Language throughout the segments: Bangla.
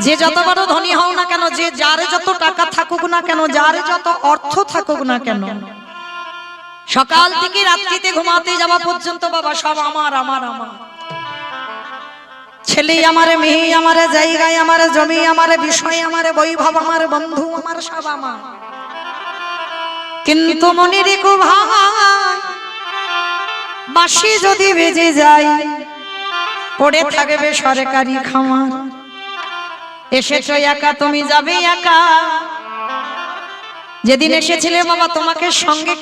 যে যত বড় ধনী হও না কেন, যে যার যত টাকা থাকুক না কেন, যার যত অর্থ থাকুক না কেন, সকাল থেকে রাত্রিতে ঘুমাতে যাওয়া পর্যন্ত বাবা সব আমার আমার আমার। ছেলে আমার, মেয়ে আমার, জায়গায় আমার, জমি আমার, বিষয় আমার, বৈভব আমার, বন্ধু আমার, সব আমার। কিন্তু মনে রেখো ভাই, বাঁশি যদি বেজে যায় পড়ে থাকবে সরকারি খামার। এসেছো একা, তুমি যাবে একা। যেদিন এসেছিলে বাবা তোমাকে সঙ্গে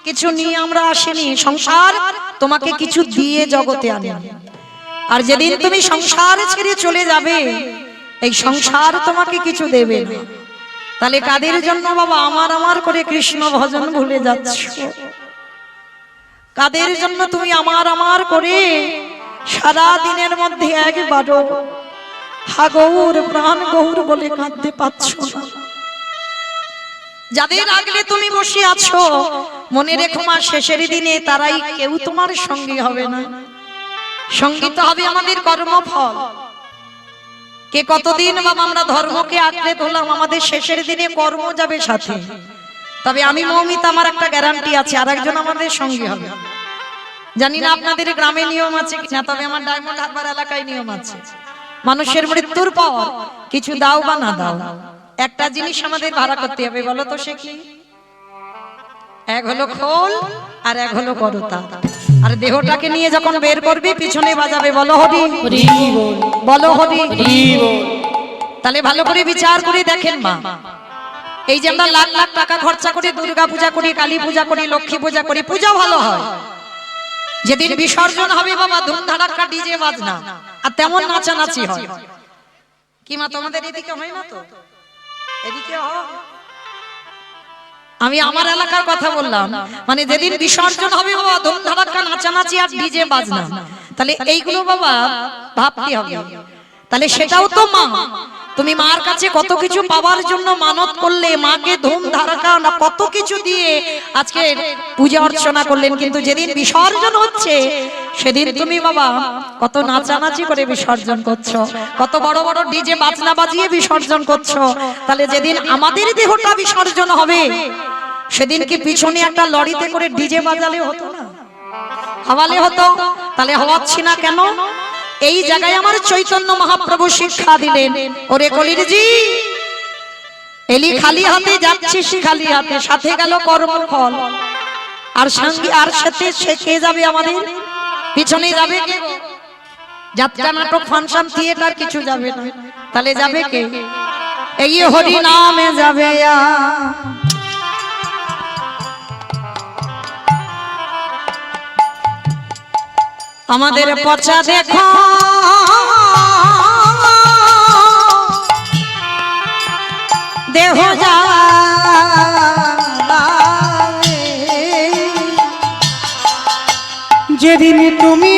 কিছু নিয়ে আমরা আসিনি, সংসার তোমাকে কিছু দিয়ে জগতে আনে। আর যেদিন তুমি সংসার ছেড়ে চলে যাবে, এই সংসার তোমাকে কিছু দেবে না। তাহলে কাদের জন্য বাবা আমার আমার করে কৃষ্ণ ভজন ভুলে যাচ্ছ? কাদের জন্য তুমি আমার আমার করে সারা দিনের মধ্যে একবারও হা গৌর প্রাণ গৌর বলে কাঁদতে পাচ্ছ না? যাদের আগলে তুমি বসে আছো, মনে রেখো মা, শেষের দিনে তারাই কেউ তোমার সঙ্গী হবে না। সঙ্গীত হবে আমাদের কর্মফল। কে কতদিন বাবা আমরা ধর্মকে আঁকড়ে ধরলাম, আমাদের শেষের দিনে কর্ম যাবে সাথে। তবে আমি মৌমিতা, আমার একটা গ্যারান্টি আছে, আরেকজন আমাদের সঙ্গী হবে। জানি না আপনাদের গ্রামে নিয়ম আছে কিনা, তবে আমার ডায়মন্ড হারবার এলাকায় নিয়ম আছে। মানুষের মৃত্যুর পর কিছু দাও বা না দাও, একটা জিনিস আমাদের ভাড়া করতে হবে। বলো তো সে কি? এক হলো খোল আর এক হলো করতা। আর দেহটাকে নিয়ে যখন বের করবি পিছনে বাজাবে বলো হরি হরি বল, বলো হরি হরি বল। তাহলে ভালো করে বিচার করে দেখেন মা, এই যে আমরা লাখ লাখ টাকা খরচা করি, দুর্গা পূজা করি, কালী পূজা করি, লক্ষ্মী পূজা করি, পূজা ভালো হয়। যেদিন বিসর্জন হবে বাবা ধুমধাড়াক্কা ডিজে বাজনা আর তেমন নাচানাচি হয়। কি মা তোমাদের এদিকে হয় না? তো এদিকে হয়। আমি আমার এলাকার কথা বললাম, মানে যেদিন বিসর্জন হবে বাবা ধুমধাড়াক্কা নাচানাচি আর ডিজে বাজনা, তাহলে এইগুলো বাবা ভাবতে হবে। তাহলে সেটাও তো মা, তুমি মার কাছে কত কিছু পাওয়ার জন্য মানত করলে, মাকে ধুম ধারাকা না কত কিছু দিয়ে আজকে পূজা অর্চনা করলেন, কিন্তু যেদিন বিসর্জন হচ্ছে সেদিন তুমি বাবা কত নাচানাচি করে বিসর্জন করছো, কত বড় বড় ডিজে বাজনা বাজিয়ে বিসর্জন করছো। তাহলে যেদিন আমাদের দেহটা বিসর্জন হবে সেদিন কি পিছনে একটা লরিতে করে ডিজে বাজালে হতো না? হাওয়ালে হতো? তাহলে হওয়াচ্ছি না কেন? এই জায়গায় আমার চৈতন্য মহাপ্রভু শিক্ষা দিলেন, ওরে কলিরজি এলি খালি হাতে যাচ্ছিস, খালি হাতে সাথে গেল কর্মফল। আর সঙ্গে আর সাথে সে কে যাবে? আমাদের পিছনে যাবে কে? যাত্রা, নাটক, ফাংশন, থিয়েটার কিছু যাবে না। তাহলে যাবে কে? এই হরি নামে যাবে। আমাদের পচা দেখো দেহ যা যেদিন তুমি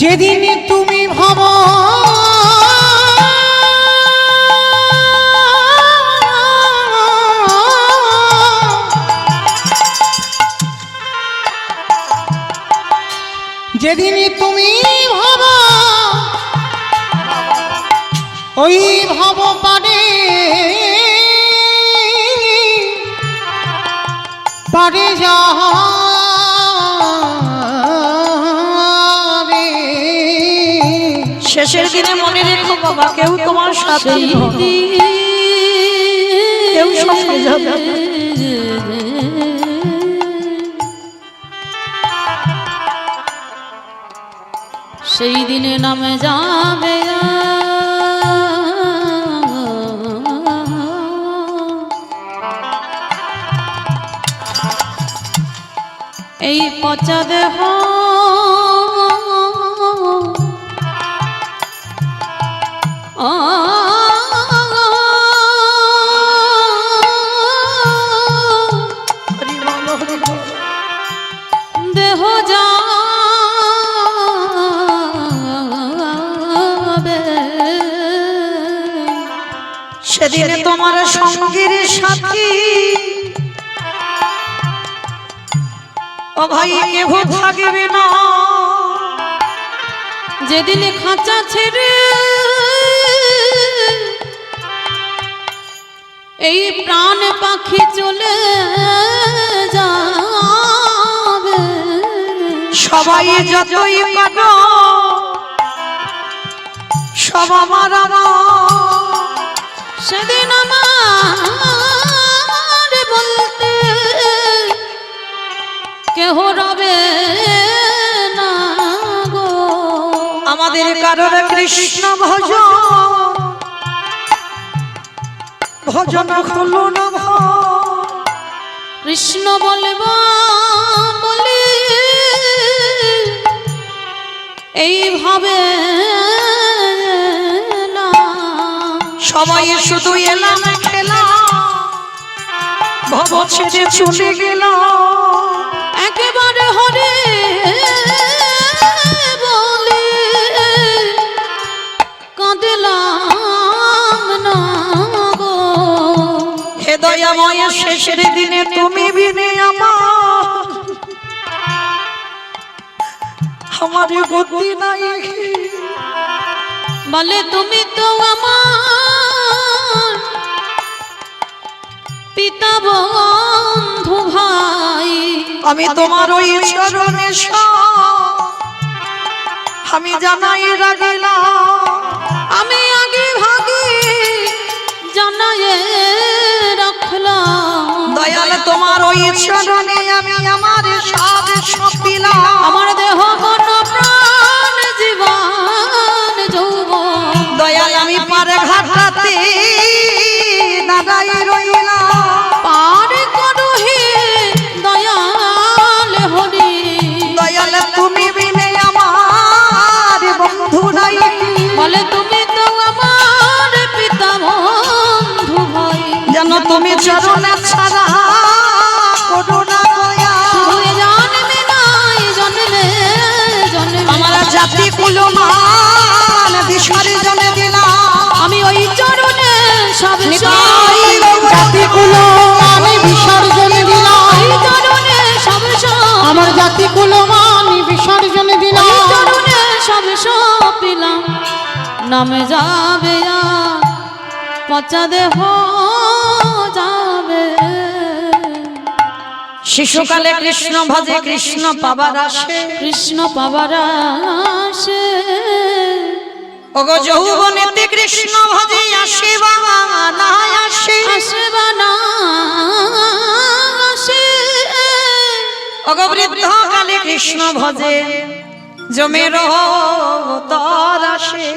যেদিন তুমি ভাবো যেদিন তুমি ভাবো ওই ভাব পারে পারে যা শেষের দিনে মনে রেখো বাবা, কেউ তোমার সাথে কেউ সঙ্গে যাবে। সেই দিনে নামে যাবে এই পচা দেহ দেহ যাবে সেদিনে তোমার সঙ্গীর সাথী ও ভাই কেহ থাকবে না যেদিন খাঁচা ছেড়ে এই প্রাণ পাখি চলে যাবে, সবাই যতই পাগো সব আমার সেদিন আমার বলতে কেহ রবে না গো। আমাদের কারোর কৃষ্ণ ভজন ভজন হলো না কৃষ্ণ বলব বলে এইভাবে না, সবাই শুধু এলাম খেলা ভব ছেড়ে চলে গেল একেবারে হরে বলে কাঁদলাম না গো। হে দয়াময় শেষের দিনে তুমি বিনে আমার গতি নাই বলে তুমি তো আমার পিতা বন্ধু ভাই, আমি তোমার ওই চরণে আমি জানাই রাখিলাম আমি আগে ভাগে জানাই রাখলাম। দয়াল তোমার ওই চরণে আমি আমার সব সপিলাম আমার দেহ মন প্রাণ জীবন যৌবন দয়াল আমি পার ঘাটাতে দাদাই রইলাম পার করো হে দয়াল হরি। দয়াল তুমি বিনে আমার বন্ধু নাই বলে তুমি তো আমার পিতা বন্ধু ভাই, যেন তুমি চরণে ছাড়া করো না দয়া শুধু এ জন্মে নাই জন্মে জন্মে আমার জাতি কুলমান বিসর্জনে দিলাম আমি ওই চরণে সব জাতিকুলো আমি বিসর্জনে দিলাম, ওই চরণে সব আমার জাতিকুলো আমি বিসর্জনে ওই দিলাম। চরণে সব পেলাম নামে যাবে পচা দেহ যাবে। শিশুকালে কৃষ্ণ ভজে কৃষ্ণ পাবার আসে কৃষ্ণ পাবার আসে ওগো যৌবনেতে কৃষ্ণ ভজে আসে বাবা না আসে আসে বা না আসে, ওগো বৃদ্ধকালে কৃষ্ণ ভজে জমের তর আসে।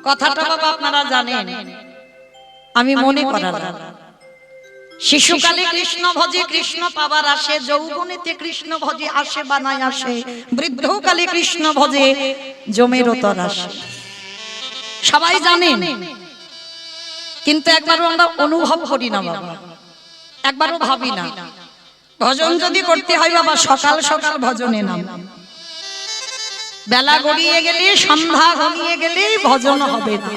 কথাটা বাবা আপনারা জানেন, আমি মনে করালাম শিশুকালে কৃষ্ণ ভজে কৃষ্ণ পাবার আসে, যৌবনেতে কৃষ্ণ ভজে আসে বা নাই আসে, বৃদ্ধকালে কৃষ্ণ ভজে জমের তর আসে। সবাই জানেন, কিন্তু একবারও আমরা অনুভব করি না বাবা, একবারও ভাবি না। ভজন যদি করতে হয় বাবা সকাল সকাল ভজনে নাম, বেলা গড়িয়ে গেলে সন্ধ্যা ঘনিয়ে গেলে ভজন হবে না।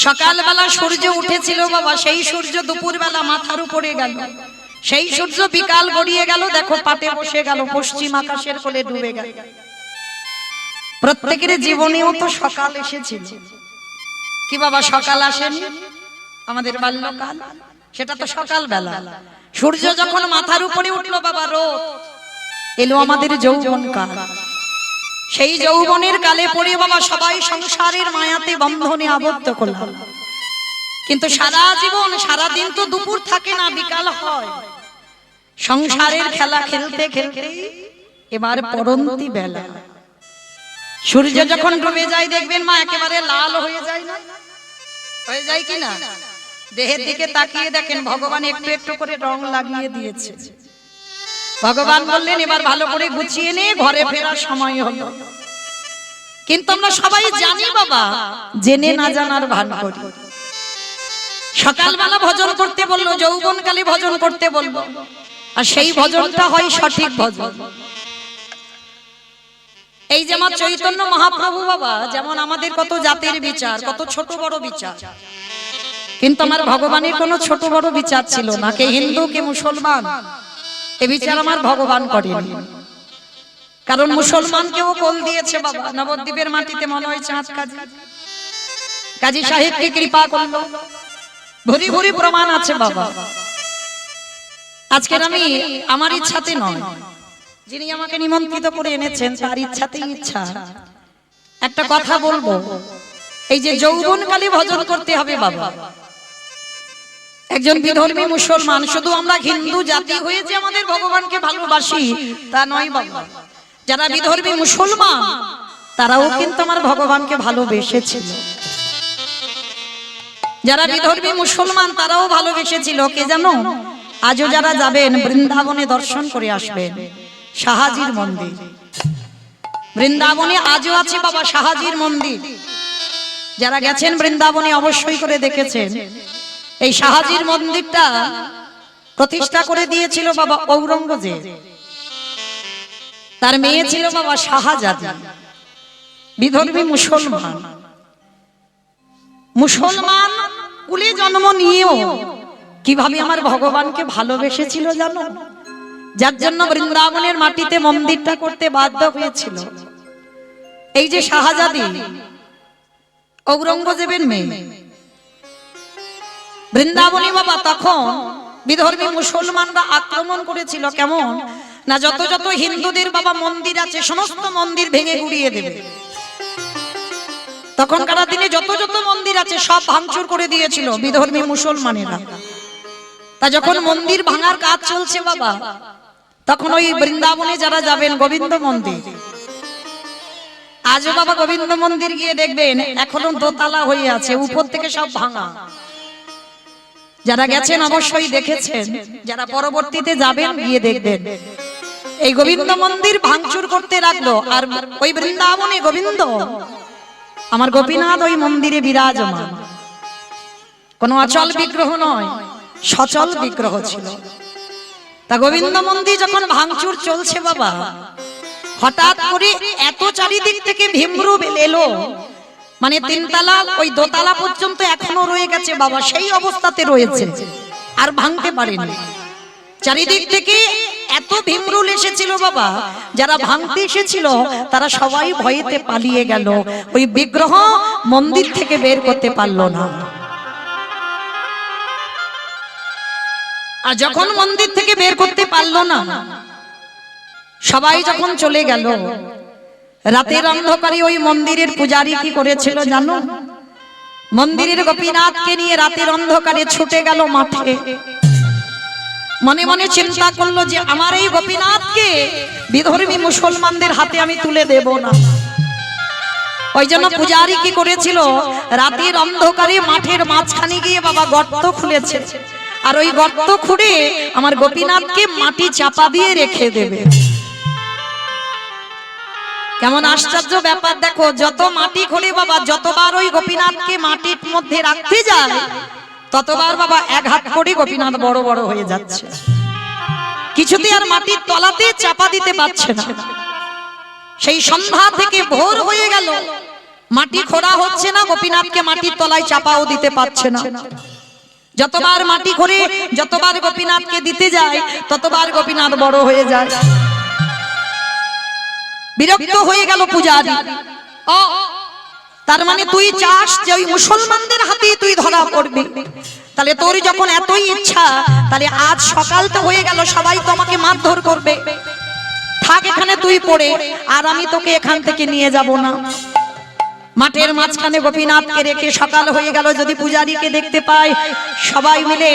সকালবেলা সূর্য উঠেছিল বাবা, সেই সূর্য দুপুর বেলা মাথার উপরে গেল, সেই সূর্য বিকাল গড়িয়ে গেল, দেখো পাটে বসে গেল, পশ্চিম আকাশের কোলে ডুবে গেল। প্রত্যেকের জীবনেও তো সকাল এসেছিল কি বাবা? সকাল আসেনি আমাদের বাল্যকাল, সেটা তো সকাল বেলা। সূর্য যখন মাথার উপরে উঠলো বাবা, রোদ এলো আমাদের যৌবনকাল। সেই যৌবনের কালে পড়ে বাবা সবাই সংসারের মায়াতে বন্ধনে আবদ্ধ করলাম, কিন্তু সারা জীবন সারা দিন তো দুপুর থাকে না, বিকাল হয়। সংসারের খেলা খেলতে খেলতে এবার পরন্তি বেলা, সূর্য যখন ডুবে যায় দেখবেন মা একেবারে লাল হয়ে যায় না, হয়ে যায় কিনা? দেহের দিকে তাকিয়ে দেখেন ভগবান একটু একটু করে রং লাগিয়ে দিয়েছে। ভগবান বললেন এবার ভালো করে গুছিয়ে নে, ঘরে ফেরার সময় হলো। কিন্তু আমরা সবাই জানি বাবা, জেনে না জানার ভান করি। সকালবেলা ভজন করতে বললো, যৌবনকালে ভজন করতে বলবো, আর সেই ভজনটা হয় সঠিক ভজন। এই যেমন চৈতন্য মহাপ্রভু বাবা, যেমন আমাদের কত জাতির বিচার, কত ছোট বড় বিচার, কিন্তু আমার ভগবানের কোনো ছোট বড় বিচার ছিল না। কে হিন্দু কে মুসলমান, এ বিচার আমার ভগবান করেনি, কারণ মুসলমানকেও কোল দিয়েছে বাবা। নবদ্বীপের মাটিতে মনে হয় চাঁদ কাজী সাহেবকে কৃপা করলো, ভরি ভরি প্রমাণ আছে বাবা। আজকের আমি আমার ইচ্ছাতে নয়, যিনি আমাকে নিমন্ত্রিত করে এনেছেন তার ইচ্ছাতেই ইচ্ছা একটা কথা বলবো। এই যে যৌবনকালী ভজন করতে হবে বাবা, একজন বিধর্মী মুসলমান, শুধু আমরা হিন্দু জাতি হয়েছে আমাদের ভগবানকে ভালোবাসি তা নয় বাবা। যারা বিধর্মী মুসলমান তারাও কিন্তু আমার ভগবানকে ভালোবেসেছিল। যারা বিধর্মী মুসলমান তারাও ভালোবেসেছিল। কে জানো? আজও যারা যাবেন বৃন্দাবনে দর্শন করে আসবেন শাহাজির মন্দির। বৃন্দাবনে আজও আছে বাবা শাহাজির মন্দির। যারা গেছেন বৃন্দাবনে অবশ্যই করে দেখেছেন। এই শাহাজির মন্দিরটা প্রতিষ্ঠা করে দিয়েছিল বাবা ঔরঙ্গজেব। তার মেয়ে ছিল বাবা শাহজাদি, বিধর্মী মুসলমান। মুসলমান কুলে জন্ম নিয়েও কিভাবে আমার ভগবানকে ভালোবেসেছিল জানো? যার জন্য বৃন্দাবনের মাটিতে মন্দিরটা করতে বাধ্য হয়েছিল। এই যে শাহজাদি ঔরঙ্গজেবের মেয়ে, বৃন্দাবনী বাবা তখন বিধর্মী মুসলমানরা আক্রমণ করেছিল। কেমন না, যত যত হিন্দুদের বাবা মন্দির আছে সমস্ত মন্দির ভেঙে গুড়িয়ে দেবে। তখনকার দিনে যত যত মন্দির আছে সব ভাঙচুর করে দিয়েছিল বিধর্মী মুসলমানেরা। তা যখন মন্দির ভাঙার কাজ চলছে বাবা, তখন ওই বৃন্দাবনে যারা যাবেন গোবিন্দ মন্দির, আজও বাবা গোবিন্দ মন্দির গিয়ে দেখবেন এখনো দোতলা হয়ে আছে, উপর থেকে সব ভাঙা। যারা গেছেন অবশ্যই দেখেছেন, যারা পরবর্তীতে যাবেন গিয়ে দেখবেন। এই গোবিন্দ মন্দির ভাঙচুর করতে লাগলো। আর ওই বৃন্দাবনে গোবিন্দ আমার গোপীনাথ ওই মন্দিরে বিরাজমান। কোনো অচল বিগ্রহ নয়, সচল বিগ্রহ ছিল। তা গোবিন্দ মন্দির যখন ভাঙচুর চলছে বাবা, হঠাৎ করে এত চারিদিক থেকে ভীমরূপ এলো, মানে তিনতলা ওই দোতলা পর্যন্ত এখনো রয়ে গেছে বাবা, সেই অবস্থাতে রয়েছে, আর ভাঙতে পারেনি। চারিদিক থেকে এত ভীমরূপ এসেছিল বাবা, যারা ভাঙতে এসেছিল তারা সবাই ভয়েতে পালিয়ে গেল। ওই বিগ্রহ মন্দির থেকে বের করতে পারলো না। আর যখন মন্দির থেকে বের করতে পারলো না, সবাই যখন চলে গেল, রাতের অন্ধকারে ওই মন্দিরের পূজারী কি করেছিল জানো? মন্দিরের গোপীনাথকে নিয়ে রাতের অন্ধকারে ছুটে গেল মাঠে। মনে মনে চিন্তা করলো যে আমার এই গোপীনাথকে বিধর্মী মুসলমানদের হাতে আমি তুলে দেব না। ওই জন্য পূজারী কি করেছিল, রাতের অন্ধকারে মাঠের মাঝখানে গিয়ে বাবা গর্ত খুলেছে, আর ওই গর্ত খুঁড়ে আমার গোপীনাথকে মাটি চাপা দিয়ে রেখে দেবে। কেমন আশ্চর্য ব্যাপার দেখো, যত মাটি খোঁড়ে বাবা, যতবার ওই গোপীনাথকে মাটির মধ্যে রাখতে যায় ততবার বাবা এক হাত করে গোপীনাথ বড় বড় হয়ে যাচ্ছে, কিছুতে আর মাটির তলাতে চাপা দিতে পারছে না। সেই সন্ধ্যা থেকে ভোর হয়ে গেল, মাটি খোঁড়া হচ্ছে না, গোপীনাথকে মাটির তলায় চাপাও দিতে পারছে না। যতবার মাটি খোঁড়ে, যতবার গোপীনাথকে দিতে যায়, ততবার গোপীনাথ বড় হয়ে যায়। বিরক্ত হয়ে গেল পূজারী। তার মানে তুই চাস যে ওই মুসলমানদের হাতে তুই ধরা পড়বি, তাহলে তোর যখন এতই ইচ্ছা, তাহলে আজ সকাল তো হয়ে গেল, সবাই তোমাকে মারধর করবে, থাক এখানে তুই পড়ে, আর আমি তোকে এখান থেকে নিয়ে যাব না। মাঠের মাঝখানে গোপীনাথকে রেখে সকাল হয়ে গেল, যদি পূজারীকে দেখতে পায় সবাই মিলে,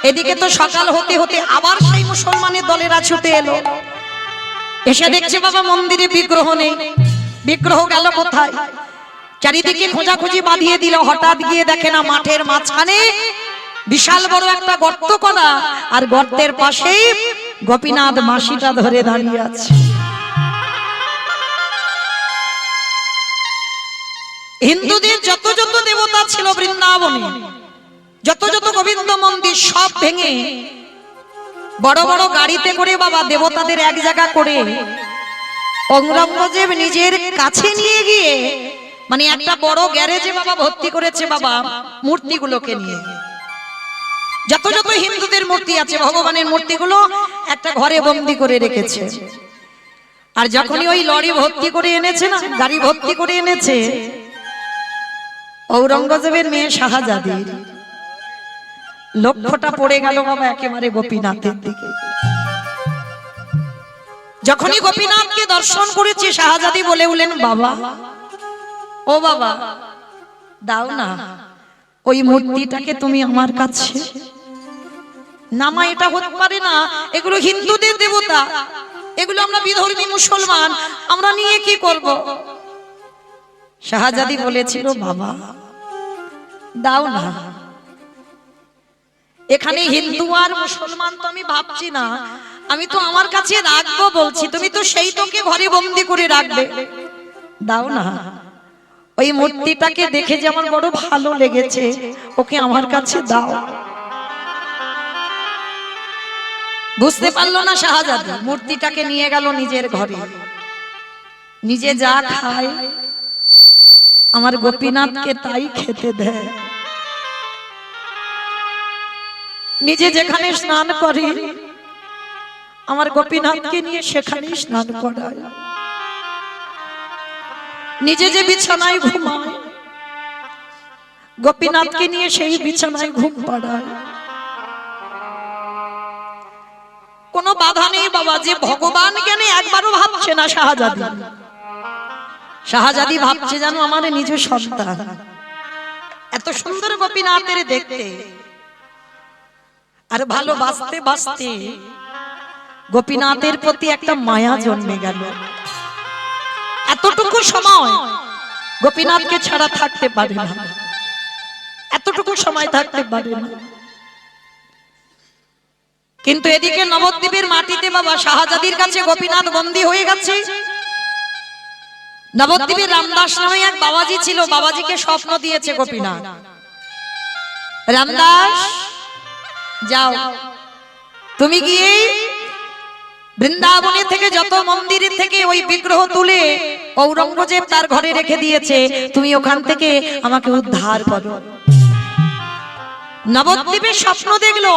এদিকে তো সকাল হতে হতে আবার সেই মুসলমানের দলেরা ছুটে এলো, এসে দেখছে বাবা মন্দিরে বিগ্রহ নেই। বিগ্রহ গেল কোথায়? চারিদিকে খোঁজাখুঁজি বাঁধিয়ে দিল। হঠাৎ গিয়ে দেখে না মাঠের মাঝখানে বিশাল বড় একটা গর্ত করা, আর গর্তের পাশে গোপীনাথ মাসিটা ধরে দাঁড়িয়ে আছে। হিন্দুদের যত যত দেবতা ছিল বৃন্দাবনে, যত যত গোবিন্দ মন্দির সব ভেঙে বড় বড় গাড়িতে করে বাবা দেবতাদের এক জায়গা করে ঔরঙ্গজেব নিজের কাছে নিয়ে গিয়ে, মানে একটা বড় গ্যারেজে বাবা ভর্তি করেছে বাবা মূর্তিগুলোকে নিয়ে। যত যত হিন্দুদের মূর্তি আছে ভগবানের মূর্তিগুলো একটা একটা ঘরে বন্দি করে রেখেছে। আর যখনই ওই লরি ভর্তি করে এনেছে না, গাড়ি ভর্তি করে এনেছে, ঔরঙ্গজেবের মেয়ে শাহজাদির লক্ষ্যটা পড়ে গেল বাবা একেবারে গোপীনাথের দিকে। যখনই গোপীনাথকে দর্শন করেছে, শাহজাদি বলে উঠলেন, বাবা, ও বাবা, দাও না ওই মূর্তিটাকে তুমি আমার কাছে। না মা, এটা হতে পারে না, এগুলো হিন্দুদের দেবতা, এগুলো আমরা বিধর্মী মুসলমান, আমরা নিয়ে কি করব? শাহজাদি বলেছিল, বাবা দাও না, এখানে হিন্দু আর মুসলমান তো আমি ভাবছি না, আমি তো আমার কাছে রাখবো বলছি, তুমি তো সেই তোকে ঘরে বন্দি করে রাখবে, দাও না। ওই মূর্তিটাকে দেখে যে আমার বড় ভালো লেগেছে, ওকে আমার কাছে দাও। বুঝতে পারলো না শাহজাদি, মূর্তিটাকে নিয়ে গেল নিজের ঘরে। নিজে যা খায় আমার গোপীনাথকে তাই খেতে দেয়। নিজে যেখানে স্নান করে আমার গোপীনাথকে নিয়ে সেখানেই স্নান করায়। নিজে যে বিছানায় ঘুমায় গোপীনাথকে নিয়ে সেই বিছানায় ঘুম পাড়ায়। কোনো বাধা নেই বাবা, যে ভগবান জ্ঞানে একবারও ভাবছে না শাহজাদি। শাহজাদি ভাবছে জানো আমার নিজ সন্তান, এত সুন্দর গোপীনাথের দেখতে। আর ভালোবাসতে বাসতে গোপীনাথের প্রতি একটা মায়া জন্মে গেল। এতটুকু সময় গোপীনাথকে ছাড়া থাকতে পারে না, এতটুকু সময় থাকতে পারে না। কিন্তু এদিকে নবদ্বীপের মাটিতে বাবা শাহজাদির কাছে গোপীনাথ বন্দী হয়ে গেছে। নবদ্বীপের রামদাস নামে এক বাবাজি ছিল, বাবাজিকে স্বপ্ন দিয়েছে গোপীনাথ, রামদাস যাও তুমি গিয়ে বৃন্দাবনে থেকে যত মন্দির থেকে ওই বিগ্রহ তুলে ঔরঙ্গজেব তার ঘরে রেখে দিয়েছে, তুমি ওখান থেকে আমাকে উদ্ধার করো। নবদ্বীপের স্বপ্ন দেখলো,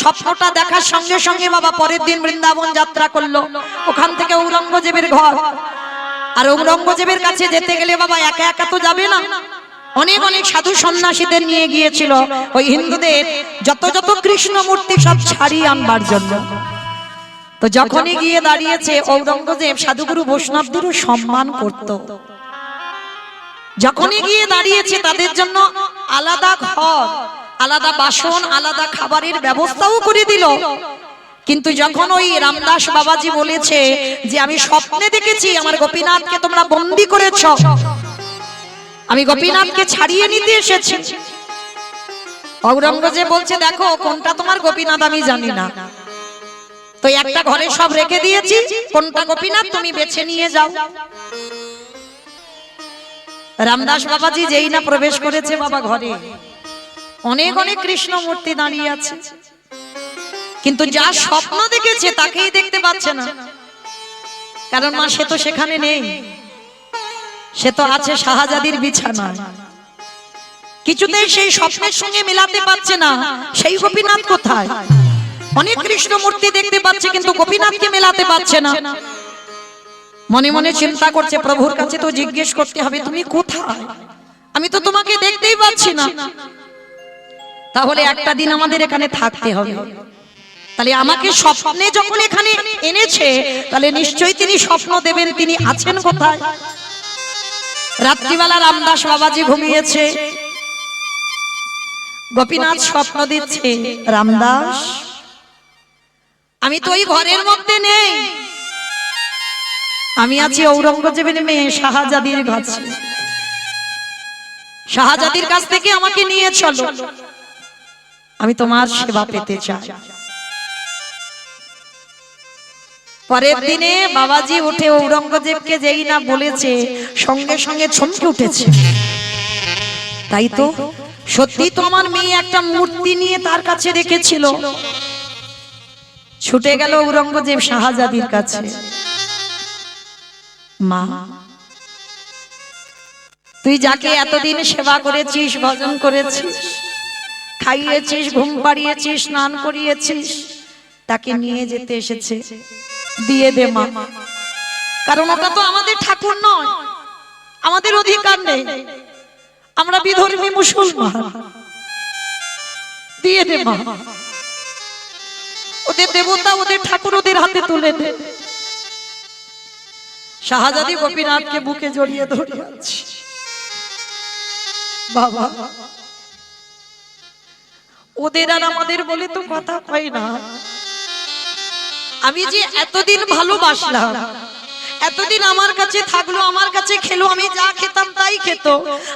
স্বপ্নটা দেখার সঙ্গে সঙ্গে বাবা পরের দিন বৃন্দাবন যাত্রা করলো। ওখান থেকে ঔরঙ্গজেবের ঘর। আর ঔরঙ্গজেবের কাছে যেতে গেলে বাবা একা একা তো যাবে না, অনেক অনেক সাধু সন্ন্যাসীদের নিয়ে গিয়েছিল ওই হিন্দুদের যত যত কৃষ্ণ মূর্তি সব ছাড়িয়ে আনবার জন্য। তো যখনই গিয়ে দাঁড়িয়েছে ঔরঙ্গজেব সাধুগুরু বৈষ্ণবদেরও সম্মান করত। যখনই গিয়ে দাঁড়িয়েছে তাদের জন্য আলাদা ঘর, আলাদা বাসন, আলাদা খাবারের ব্যবস্থাও করে দিল। কিন্তু যখন ওই রামদাস বাবাজি বলেছে যে আমি স্বপ্নে দেখেছি আমার গোপীনাথকে তোমরা বন্দী করেছ, আমি গোপীনাথকে ছাড়িয়ে নিতে এসেছি, ঔরঙ্গজেব বলছে দেখো কোনটা তোমার গোপীনাথ আমি জানি না, তো একটা ঘরে সব রেখে দিয়েছি, কোনটা গোপীনাথ তুমি বেছে নিয়ে যাও। রামদাস বাবাজি যেই না প্রবেশ করেছে বাবা ঘরে, অনেক অনেক কৃষ্ণ মূর্তি দাঁড়িয়ে আছে, কিন্তু যা স্বপ্ন দেখেছে তাকেই দেখতে পাচ্ছে না। কারণ মা সে তো সেখানে নেই, সে তো আছে শাহজাদির বিছানায়। কিছুতেই সেই স্বপ্নের সঙ্গে মেলাতে পারছে না, সেই গোপীনাথ কোথায়? অনেক কৃষ্ণ মূর্তি দেখতে পাচ্ছে কিন্তু গোপীনাথকে মেলাতে পারছে না। মনে মনে চিন্তা করছে প্রভুর কাছে তো জিজ্ঞেস করতে হবে তুমি কোথায়, আমি তো তোমাকে দেখতেই পাচ্ছি না। তাহলে একটা দিন আমাদের এখানে থাকতে হবে, তাহলে আমাকে স্বপ্নে যখন এখানে এনেছে তাহলে নিশ্চয়ই তিনি স্বপ্ন দেবেন তিনি আছেন কোথায়। রাত্রিবেলা রামদাস বাবাজি ঘুমিয়েছে, গোপীনাথ স্বপ্ন দিচ্ছে রামদাস আমি তো ওই ঘরের মধ্যে নেই, আমি আছি ঔরঙ্গজেবের মেয়ে শাহজাদির কাছে, শাহজাদির কাছ থেকে আমাকে নিয়ে চলো, আমি তোমার সেবা পেতে চাই। পরের দিনে বাবাজি উঠে ঔরঙ্গজেবকে যেই না বলেছে সঙ্গে সঙ্গে চমকে উঠেছে, তাই তো সত্যি তো আমার মেয়ে একটা মূর্তি নিয়ে তার কাছে রেখেছিল। ছুটে গেল ঔরঙ্গজেব শাহজাদির কাছে, মা তুই যাকে এতদিন সেবা করেছিস, ভজন করেছিস, খাইয়েছিস, ঘুম পাড়িয়েছিস, স্নান করিয়েছিস, তাকে নিয়ে যেতে এসেছে, দিয়ে দে মা। কারণ ওটা তো আমাদের ঠাকুর নয়, আমাদের অধিকার নেই, আমরা বিধর্মী মুসলমান, দিয়ে দে মা। ওদের দেবতা, ওদের ঠাকুর ওদের হাতে তুলে দে। শাহজাদি গোপীনাথকে বুকে জড়িয়ে ধরে আছে। বাবা, ওদের আর আমাদের বলে তো কথা কয় না। আমি যে এতদিন ভালোবাসলাম, এতদিন আমার কাছে থাকলো, আমার কাছে খেলো, আমি যা খেতাম তাই খেত,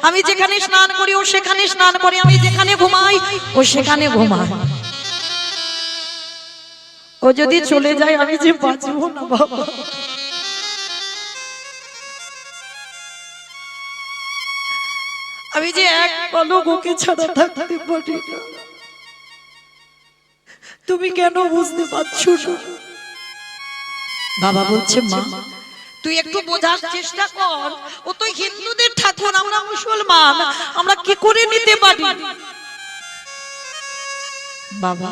আমি যেখানে স্নান করি ও সেখানে স্নান করি, আমি যেখানে ঘুমাই ও সেখানে ঘুমাই। ও যদি চলে যায় আমি যে বাঁচবো না বাবা। আমি যে এক পলক ওকে ছাড়া থাকতে পারি না। তুমি কেন বুঝতে পারছো না? বাবা বলছে মা তুই একটু বোঝার চেষ্টা কর, ও তো হিন্দুদের ঠাকুর, আমরা মুসলমান, আমরা কি করে নিতে পারি? বাবা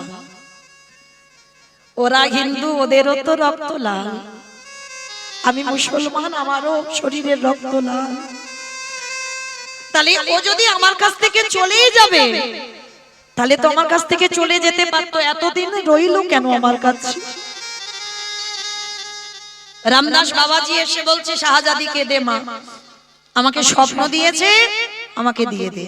ওরা হিন্দু, ওদেরও তো রক্ত লাল, আমি মুসলমান, আমারও শরীরের রক্ত লাল। তাহলে ও যদি আমার কাছ থেকে চলেই যাবে, তাহলে তো আমার কাছ থেকে চলে যেতে পারতো, এতদিন রইল কেন আমার কাছে? রামদাস বাবাজি এসে বলছে শাহজাদিকে দে মা, আমাকে স্বপ্ন দিয়েছে, আমাকে দিয়ে দে।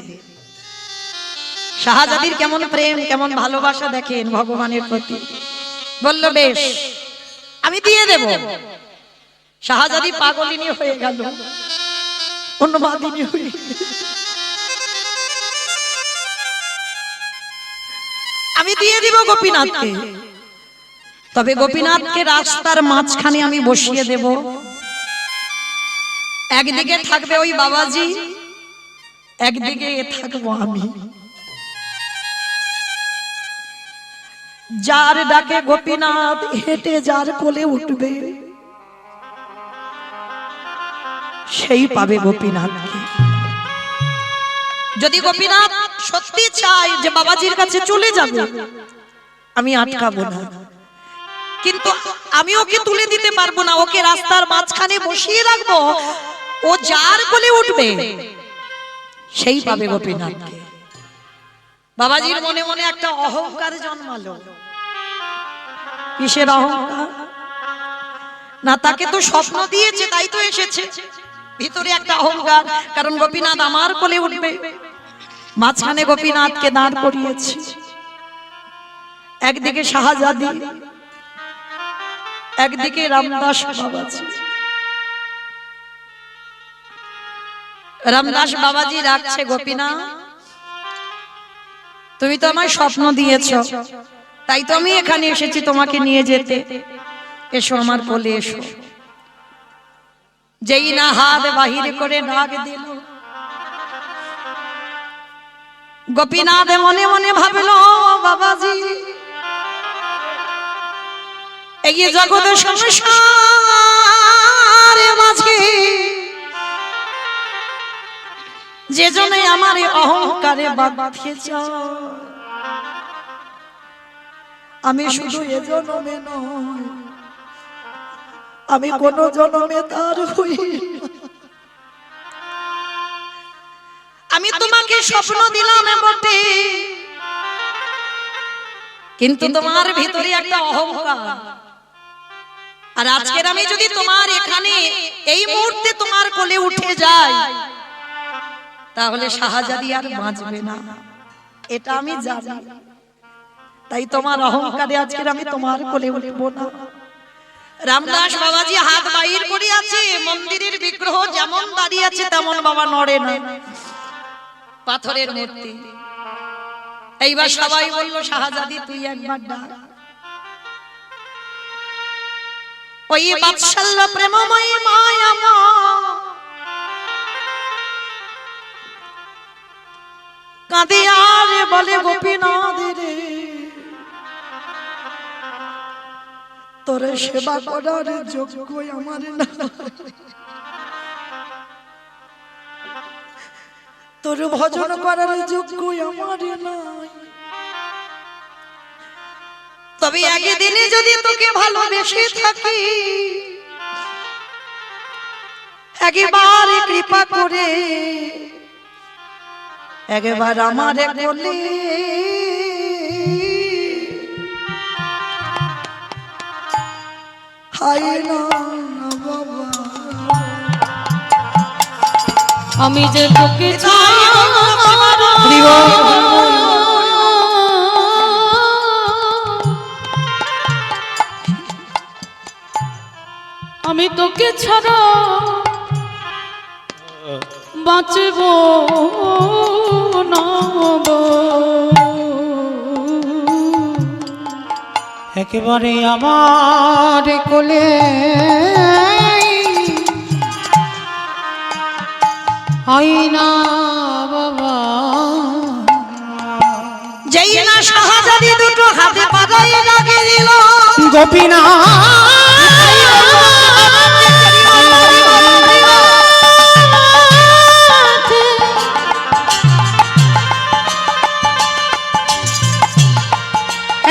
শাহজাদির কেমন প্রেম, কেমন ভালোবাসা দেখেন ভগবানের প্রতি। বলল বেশ আমি দিয়ে দেব। শাহজাদি পাগলিনী হয়ে গেল, উন্মাদিনী হয়ে গেল। আমি দিয়ে দিব গোপীনাথকে, তবে গোপীনাথকে রাস্তার মাঝখানে আমি বসিয়ে দেব। একদিকে থাকবে ওই বাবাজি, একদিকে থাকবো আমি। যার ডাকে গোপীনাথ হেঁটে যার কোলে উঠবে, সেই পাবে গোপীনাথকে। যদি গোপীনাথ সত্যি চায় যে বাবাজির কাছে চলে যাবে, আমি আটকাবো না, কিন্তু আমি ওকে তুলে দিতে পারবো না, ওকে রাস্তার মাঝখানে বসিয়ে রাখবো। ও যার কোলে উঠবে সেই পাবে গোপীনাথকে। বাবাজির মনে মনে একটা অহংকার জন্মালো। কিসের অহংকার? না তাকে তো স্বপ্ন দিয়েছে তাই তো এসেছে, ভিতরে একটা অহংকার, কারণ গোপীনাথ আমার কোলে উঠবে। মাঝখানে গোপীনাথকে দাঁড় করিয়েছে, একদিকে শাহজাদি, একদিকে রামদাস বাবাজি। রামদাস বাবাজি রাখছে গোপীনাথ, তুমি তো আমায় স্বপ্ন দিয়েছো, তাই তো আমি এখানে এসেছি তোমাকে নিয়ে যেতে। এসো আমার কোলে এসো। যেই না হাত বাহির করে ডাক দিল, গোপীনাথ মনে মনে ভাবলো বাবাজি এই জগৎ সংসারের মাঝে যে জন্য আমার অহংকারে বাঁধিয়েছ, আমি শুধু এ জন্মে নয়, আমি কোন জন্মে তার হই। আমি তোমাকে স্বপ্ন দিলাম বটে, কিন্তু তোমার ভিতরে একটা অহংকার। আর আজকের আমি যদি তোমার এখানে এই মুহূর্তে তোমার কোলে উঠে যাই, তাহলে শাহজাদি আর বাঁচবে না, এটা আমি জানি। তাই তোমার অহংকারে আজকের আমি তোমার কোলে উঠব না। রামদাস বাবাজি হাত বাইর করে আছে, মন্দিরের বিগ্রহ যেমন দাঁড়িয়ে আছে তেমন বাবা নড়ে না, পাথরের মূর্তি। এইবার সবাই বলল শাহজাদি তুই একবার ডাক। ওই বাৎসল্য প্রেমময় মায়াময় কাঁদে আর বলে গোপীনাথ রে, তোর সেবা করার যোগ্য আমার না, তোর ভজন করার যোগ্য আমার নাই। তবে একদিনে যদি তোকে ভালোবেসে থাকি, একবার কৃপা করে একবার আমার কোলে হায় না বাবা। আমি যে তোকে আমি তোকে ছাড়া বাঁচব না গো। একেবারে আমার কোলে আইনা বাবা। যেই না শাহজাদি দুটো হাতে পাতাই লাগিয়ে দিল, গোপীনা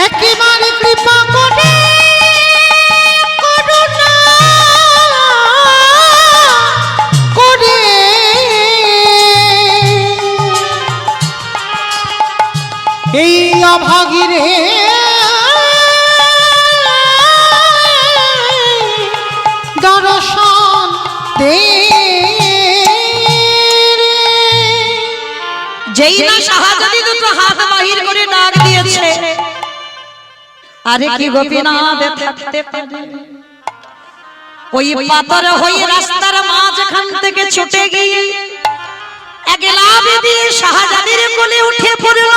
একেবারে কৃপা করে করুণা করে এই অভাগীরে দর্শন দে। যেই না শাহজাদি দুটো হাত বাহির করে ডাক দিয়েছে, আরে কি গোপীনাথ থাকতে পারে? ওই পাথর হয়ে রাস্তার মাঝখান থেকে ছুটে গিয়ে এক লাফ দিয়ে শাহজাদির কোলে উঠে পড়ল।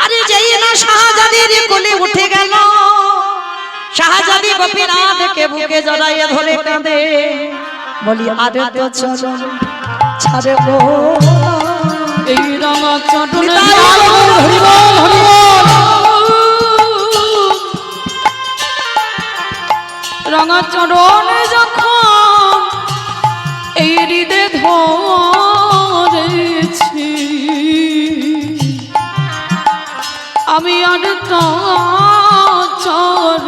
আরে যেই না শাহজাদির কোলে উঠে গেল, শাহজাদি গোপীনাথকে বুকে জড়াইয়ে ধরে কাঁদে, বলি আরে তো চলো ছাড়ে গো এই রঙা চটনে রঙা চরণে যখন এই হৃদয় ধরেছি, আমি আর চরণ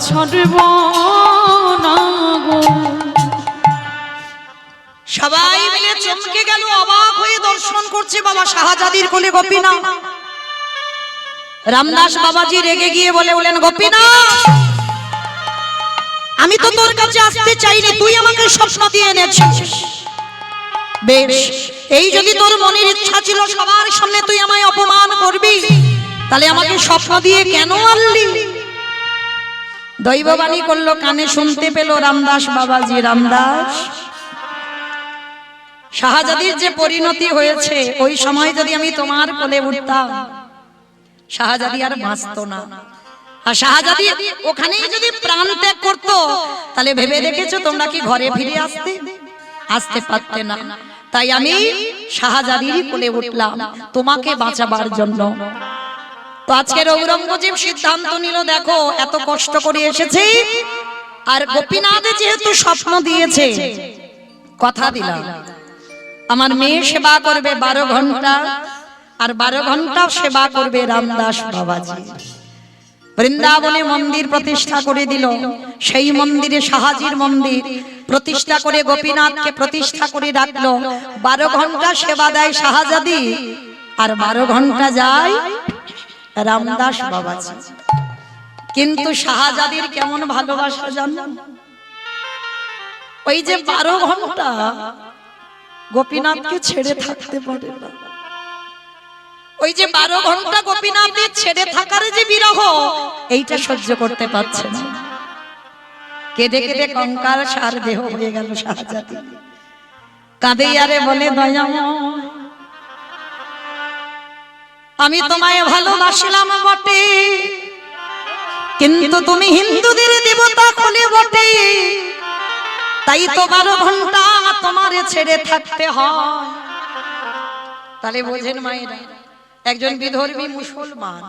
ছাড়ব না গো। সবাই মিলে চমকে গেল, অবাক হয়ে দর্শন করছে বাবা শাহজাদির কোলে গোপীনাথ। রামদাস বাবাজি রেগে গিয়ে বলেন, গোপীনাথ আমি তো তোর কাছে আসতে চাইনি, তুই আমাকে স্বপ্ন দিয়ে এনেছিস। বেশ, এই যদি তোর মনের ইচ্ছা ছিল সবার সামনে তুই আমায় অপমান করবি, তাহলে আমাকে স্বপ্ন দিয়ে কেন আনলি? দৈববাণী করলো, কানে শুনতে পেল রামদাস বাবাজি, রামদাস শাহজাদির যে পরিণতি হয়েছে, ওই সময় যদি আমি তোমার কোলে উঠতাম শাহজাদি আর বাঁচত না। আর শাহজাদি ওখানেই যদি প্রাণ ত্যাগ করতো, তাহলে ভেবে দেখেছো তোমরা কি ঘরে ফিরে আসতে পারতে না। তাই আমি শাহজাদির কোলে উঠলাম তোমাকে বাঁচাবার জন্য। তো আজকের ঔরঙ্গজেব সিদ্ধান্ত নিল, দেখো এত কষ্ট করে এসেছি, আর গোপীনাথ যেহেতু স্বপ্ন দিয়েছে, কথা দিলাম আমার মেয়ে সেবা করবে 12 ঘন্টা, আর 12 ঘন্টা সেবা করবে রামদাস বাবাজি। বৃন্দাবনে মন্দির প্রতিষ্ঠা করে দিল, সেই মন্দিরে শাহাজির মন্দির প্রতিষ্ঠা করে গোপীনাথকে প্রতিষ্ঠা করে রাখলো। 12 ঘন্টা সেবা দেয় শাহজাদি, আর 12 ঘন্টা যায় রামদাস বাবাজি। কিন্তু শাহজাদির কেমন ভালোবাসা জানো? ওই যে 12 ঘন্টা গোপীনাথকে ছেড়ে থাকতে পারে না। ওই যে 12 ঘন্টা গোপীনাথকে ছেড়ে থাকার যে বিরহ, এইটা সহ্য করতে পারছে না। কেঁদে কেঁদে কঙ্কাল সার দেহ হয়ে গেল শাহজাদি। কাঁদে আরে বলে, দয়াময় আমি তোমায় ভালোবাসলাম বটে, কিন্তু তুমি হিন্দুদের দেবতা কোলে বটে, তাই তো 12 ঘন্টা তোমারে ছেড়ে থাকতে হয়। তাহলে বোঝেন মায়েরা, একজন বিধর্মী মুসলমান,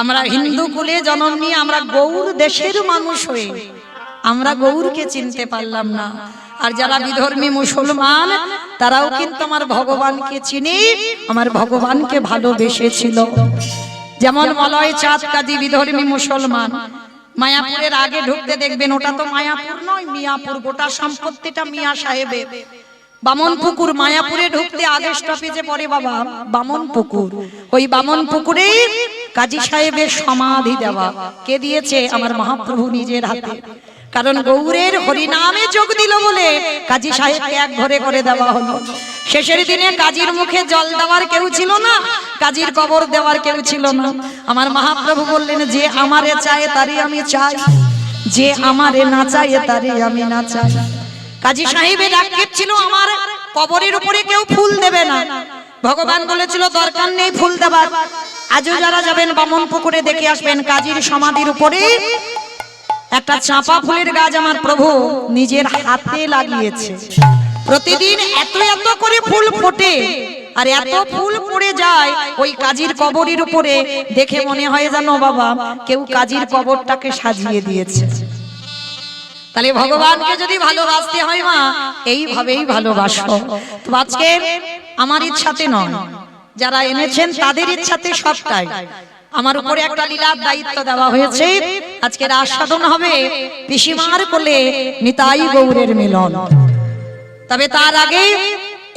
আমরা হিন্দু কুলে জন্ম নিয়ে আমরা গৌর দেশের মানুষ হয়ে আমরা গৌরকে চিনতে পারলাম না। আর যারা বিধর্মী মুসলমান তারাও কিন্তু আমার ভগবানকে চিনি, আমার ভগবানকে ভালোবেসেছিল। যেমন মলয় চাঁদ কাজী বিধর্মী মুসলমান, মায়াপুরের আগে ঢুকতে দেখবেন ওটা তো মায়াপুর নয়, মিয়াপুর, গোটা সম্পত্তিটা মিয়া সাহেবের। বামন পুকুর, মায়াপুরে ঢুকতে আগে স্টপেজে পড়ে বাবা বামন পুকুর। ওই বামন পুকুরে কাজী সাহেবের সমাধি দেওয়া। কে দিয়েছে? আমার মহাপ্রভু নিজের হাতে। কারণ গৌরের হরিনামে যোগ দিল বলে কাজী সাহেবকে এক ঘরে করে দেওয়া হলো। শেষের দিনে কাজীর মুখে জল দেওয়ার কেউ ছিল না, কাজীর কবর দেওয়ার কেউ ছিল না। আমার মহাপ্রভু বললেন, যে আমারে চায় তারই আমি চাই, যে আমারে না চায় তারই আমি না চাই। কাজী সাহেবের আক্ষেপ ছিল আমার কবরের উপরে কেউ ফুল দেবে না। ভগবান বলেছিল দরকার নেই ফুল দেবার। আজও যারা যাবেন বামন পুকুরে দেখে আসবেন, কাজীর সমাধির উপরে একটা চাঁপা ফুলের গাছ আমার প্রভু নিজের হাতে লাগিয়েছে। প্রতিদিন এত এত করে ফুল ফোটে, আর এত ফুল পড়ে যায় ওই কাজীর কবরের উপরে, দেখে মনে হয় জানো বাবা কেউ কাজীর কবরটাকে সাজিয়ে দিয়েছে। তাহলে ভগবানকে যদি ভালোবাসতে হয় মা, এইভাবেই ভালোবাসো। তো আজকে আমার ইচ্ছাতে নয়, যারা এনেছেন তাদের ইচ্ছাতে সবটাই। আমার উপরে একটা লীলার দায়িত্ব দেওয়া হয়েছে। আজকে রাস সাধন হবে পিসিমার কোলে নিতাই গৌরের মিলন। তবে তার আগে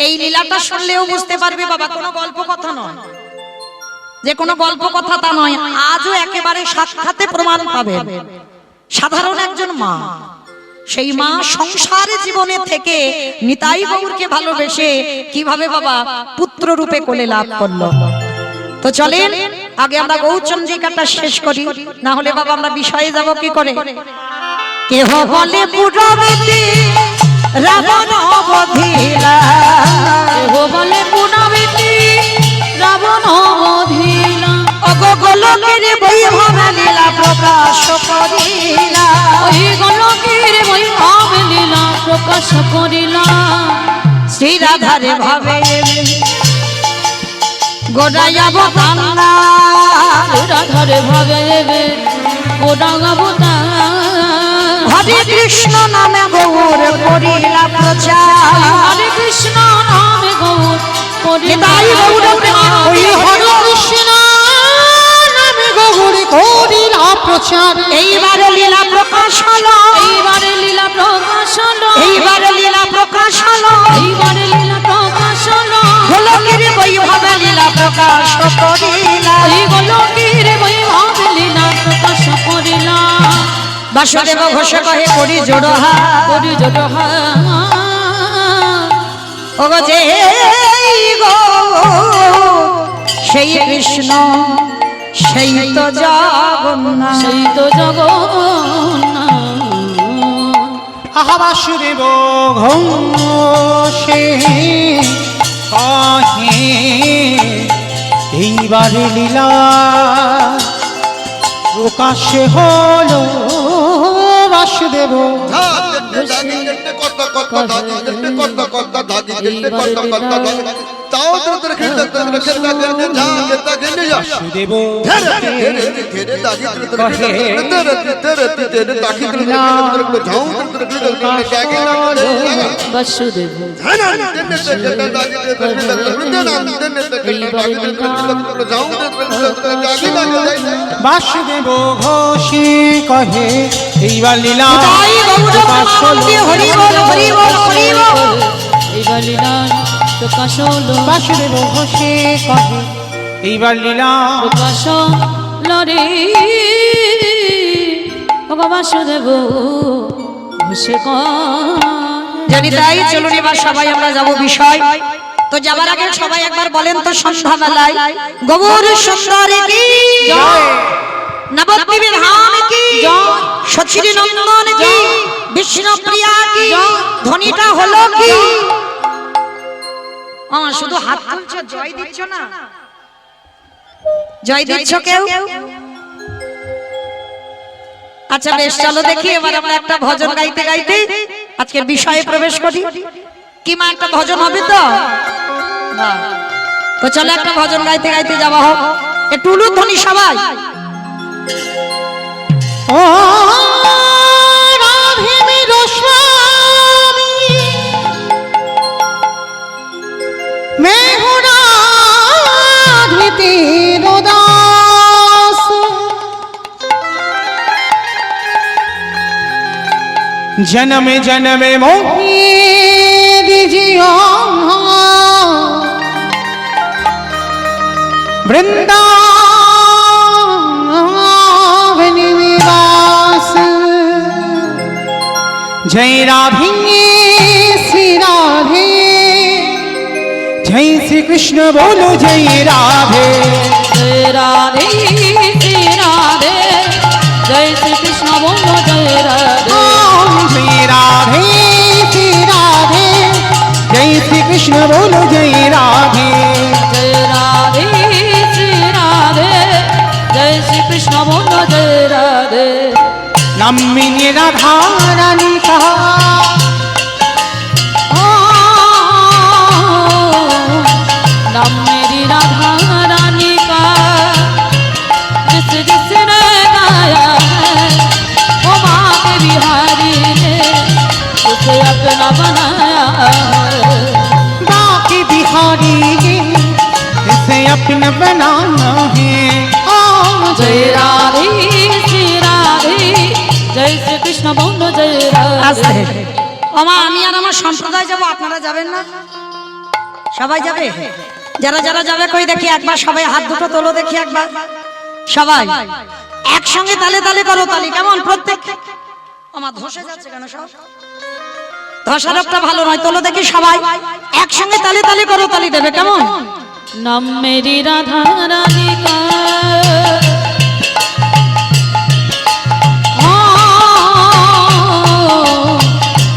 এই লীলাটা শুনলেও বুঝতে পারবে বাবা কোনো গল্প কথা নয়, যে কোনো গল্প কথা তা নয়। আজও একেবারে সাক্ষাতে প্রমাণ পাবে। সাধারণ একজন মা, সেই মা সংসারে জীবনে থেকে নিতাই গৌরকে ভালোবেসে কিভাবে বাবা পুত্র রূপে কোলে লাভ করলো। তো চলেন আগে আমরা গৌরচন্দ্রিকাটা শেষ করি, না হলে বাবা আমরা বিষয়ে যাব কি করে। কেহ বলে পুরবতী রাবণ বধিলা, কেহ বলে পুনবেতি রাবণ বধিলা, অগো গোলকের বৈভব লীলা প্রকাশ করিলা, ওই গোলকের বৈভব লীলা প্রকাশ করিলা। শ্রী রাধারে ভাবে গোড়াইব কান্না, রাধারে ভাবে গোড়াগাবো তা। হরে কৃষ্ণ নামে গৌর করিলা প্রচার, হরে কৃষ্ণ নামে গৌর নিতাই গৌর ওই হরে কৃষ্ণ নামে গৌরী করিলা প্রচার। এইবারে লীলা প্রকাশ হলো, এইবারে লীলা প্রকাশ হলো, এইবারে লীলা প্রকাশ হলো, এইবারে লীলা প্রকাশ হলো। গোলকের বৈভব লীলা প্রকাশ করিলা, এই গোলকের বৈভব লীলা প্রকাশ করিলা। বাসুদেব ঘোষ কহে করি জোড়হা, করি জোড়হা, ওগো যে গো সেই কৃষ্ণ সেই তো জগন্নাথ, সেই তো জগন্নাথ। আহা বাসুদেব ঘোষে কহে এইবারে লীলা প্রকাশে হলো বাসুদেব। বাসুদেব বাসুদেব বাসুদেব ঘোষে কহে এইবার লীলা নিতাই গৌর প্রেমানন্দে হরি বল হরি বল হরি বল। এইবার লীলা প্রকাশ হলো, বাসুদেব ঘোষে কহে এইবার লীলা প্রকাশ লরে বাসুদেব ঘোষে জানি তাই চলুন এবার সবাই আমরা যাব বিষয়। তো যাবার আগে সবাই একবার বলেন তো সন্ধ্যাবেলায় গৌর সুন্দর কি জয়, নবদ্বীপের ধাম কি জয়, সচিরি নন্দন কি বিষ্ণু প্রিয়া কি ধ্বনিটা হলো কি। আমার শুধু হাত তুলছো, জয় দিচ্ছ না? জয় দিচ্ছ কেউ? আচ্ছা বেশ, চলো দেখি এবার আমরা একটা ভজন গাইতে গাইতে আজকের বিষয়ে প্রবেশ করি। কি মা একটা ভজন হবে তো? বাহ। তো চলো একটা ভজন গাইতে গাইতে যাওয়া হোক। একটু উলুধ্বনি সবাই। ও রাধে মেরো স্বামী तेरो दास जन्म जन्म मोहि दीजियो वृंदावन निवास जय राधे श्री राधे जय श्री कृष्ण बोलो जय राधे जय राधे श्री राधे जय श्री कृष्ण बोलो जय राधे जय राधे श्री राधे जय श्री कृष्ण बोलो जय राधे जय राधे श्री राधे जय श्री कृष्ण बोलो जय राधे नम्मिनी राधा रानी कहा नाम मेरी राधा रानी का जिस जिसने गाया है वो माँ के बिहारी ने उसे अपना बनाया है बाकी बिहारी इसे अपना बनाना है जय राधे श्री राधे जय श्री कृष्ण बोलो जय राधे ওমা আমি আর আমার সম্প্রদায় যাব, আপনারা যাবেন না? সবাই যাবে? যারা যারা যাবে কই দেখি একবার, সবাই হাত দুটো তোলো দেখি একবার, সবাই একসঙ্গে তালে তালে করো তালি, কেমন? প্রত্যেক ওমা ধসে যাচ্ছে কেন সব? ধসারোগটা ভালো নয়, তোলো দেখি সবাই একসঙ্গে তালে তালে করো তালি দেবে, কেমন? नाम मेरी राधा रानी का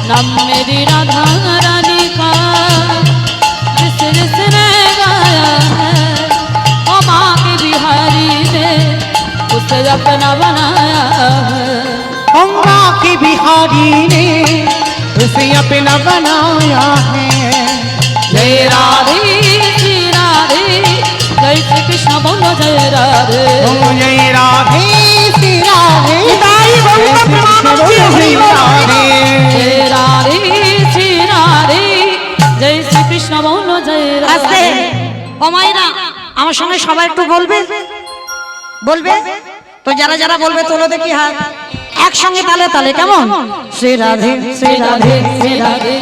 नाम मेरी राधा रानी का जिस जिसने गाया है वो माँ के बिहारी ने उसे अपना बनाया है गंगा की बिहारी ने उसे अपना बनाया है जय राधे श्री राधे जय श्री कृष्ण बोलो जय राधे जय राधे श्री राधे তাই বলবো बोलो जय राधे जय राधे श्री राधे जय श्री कृष्ण बोलो जय আস্তে राधे ও মাইরা আমার সঙ্গে সবাই একটু বলবে, বলবে তো যারা যারা বলবে তোলো দেখি হাত একসঙ্গে তালে তালে, কেমন? শ্রী রাধে শ্রী রাধে শ্রী রাধে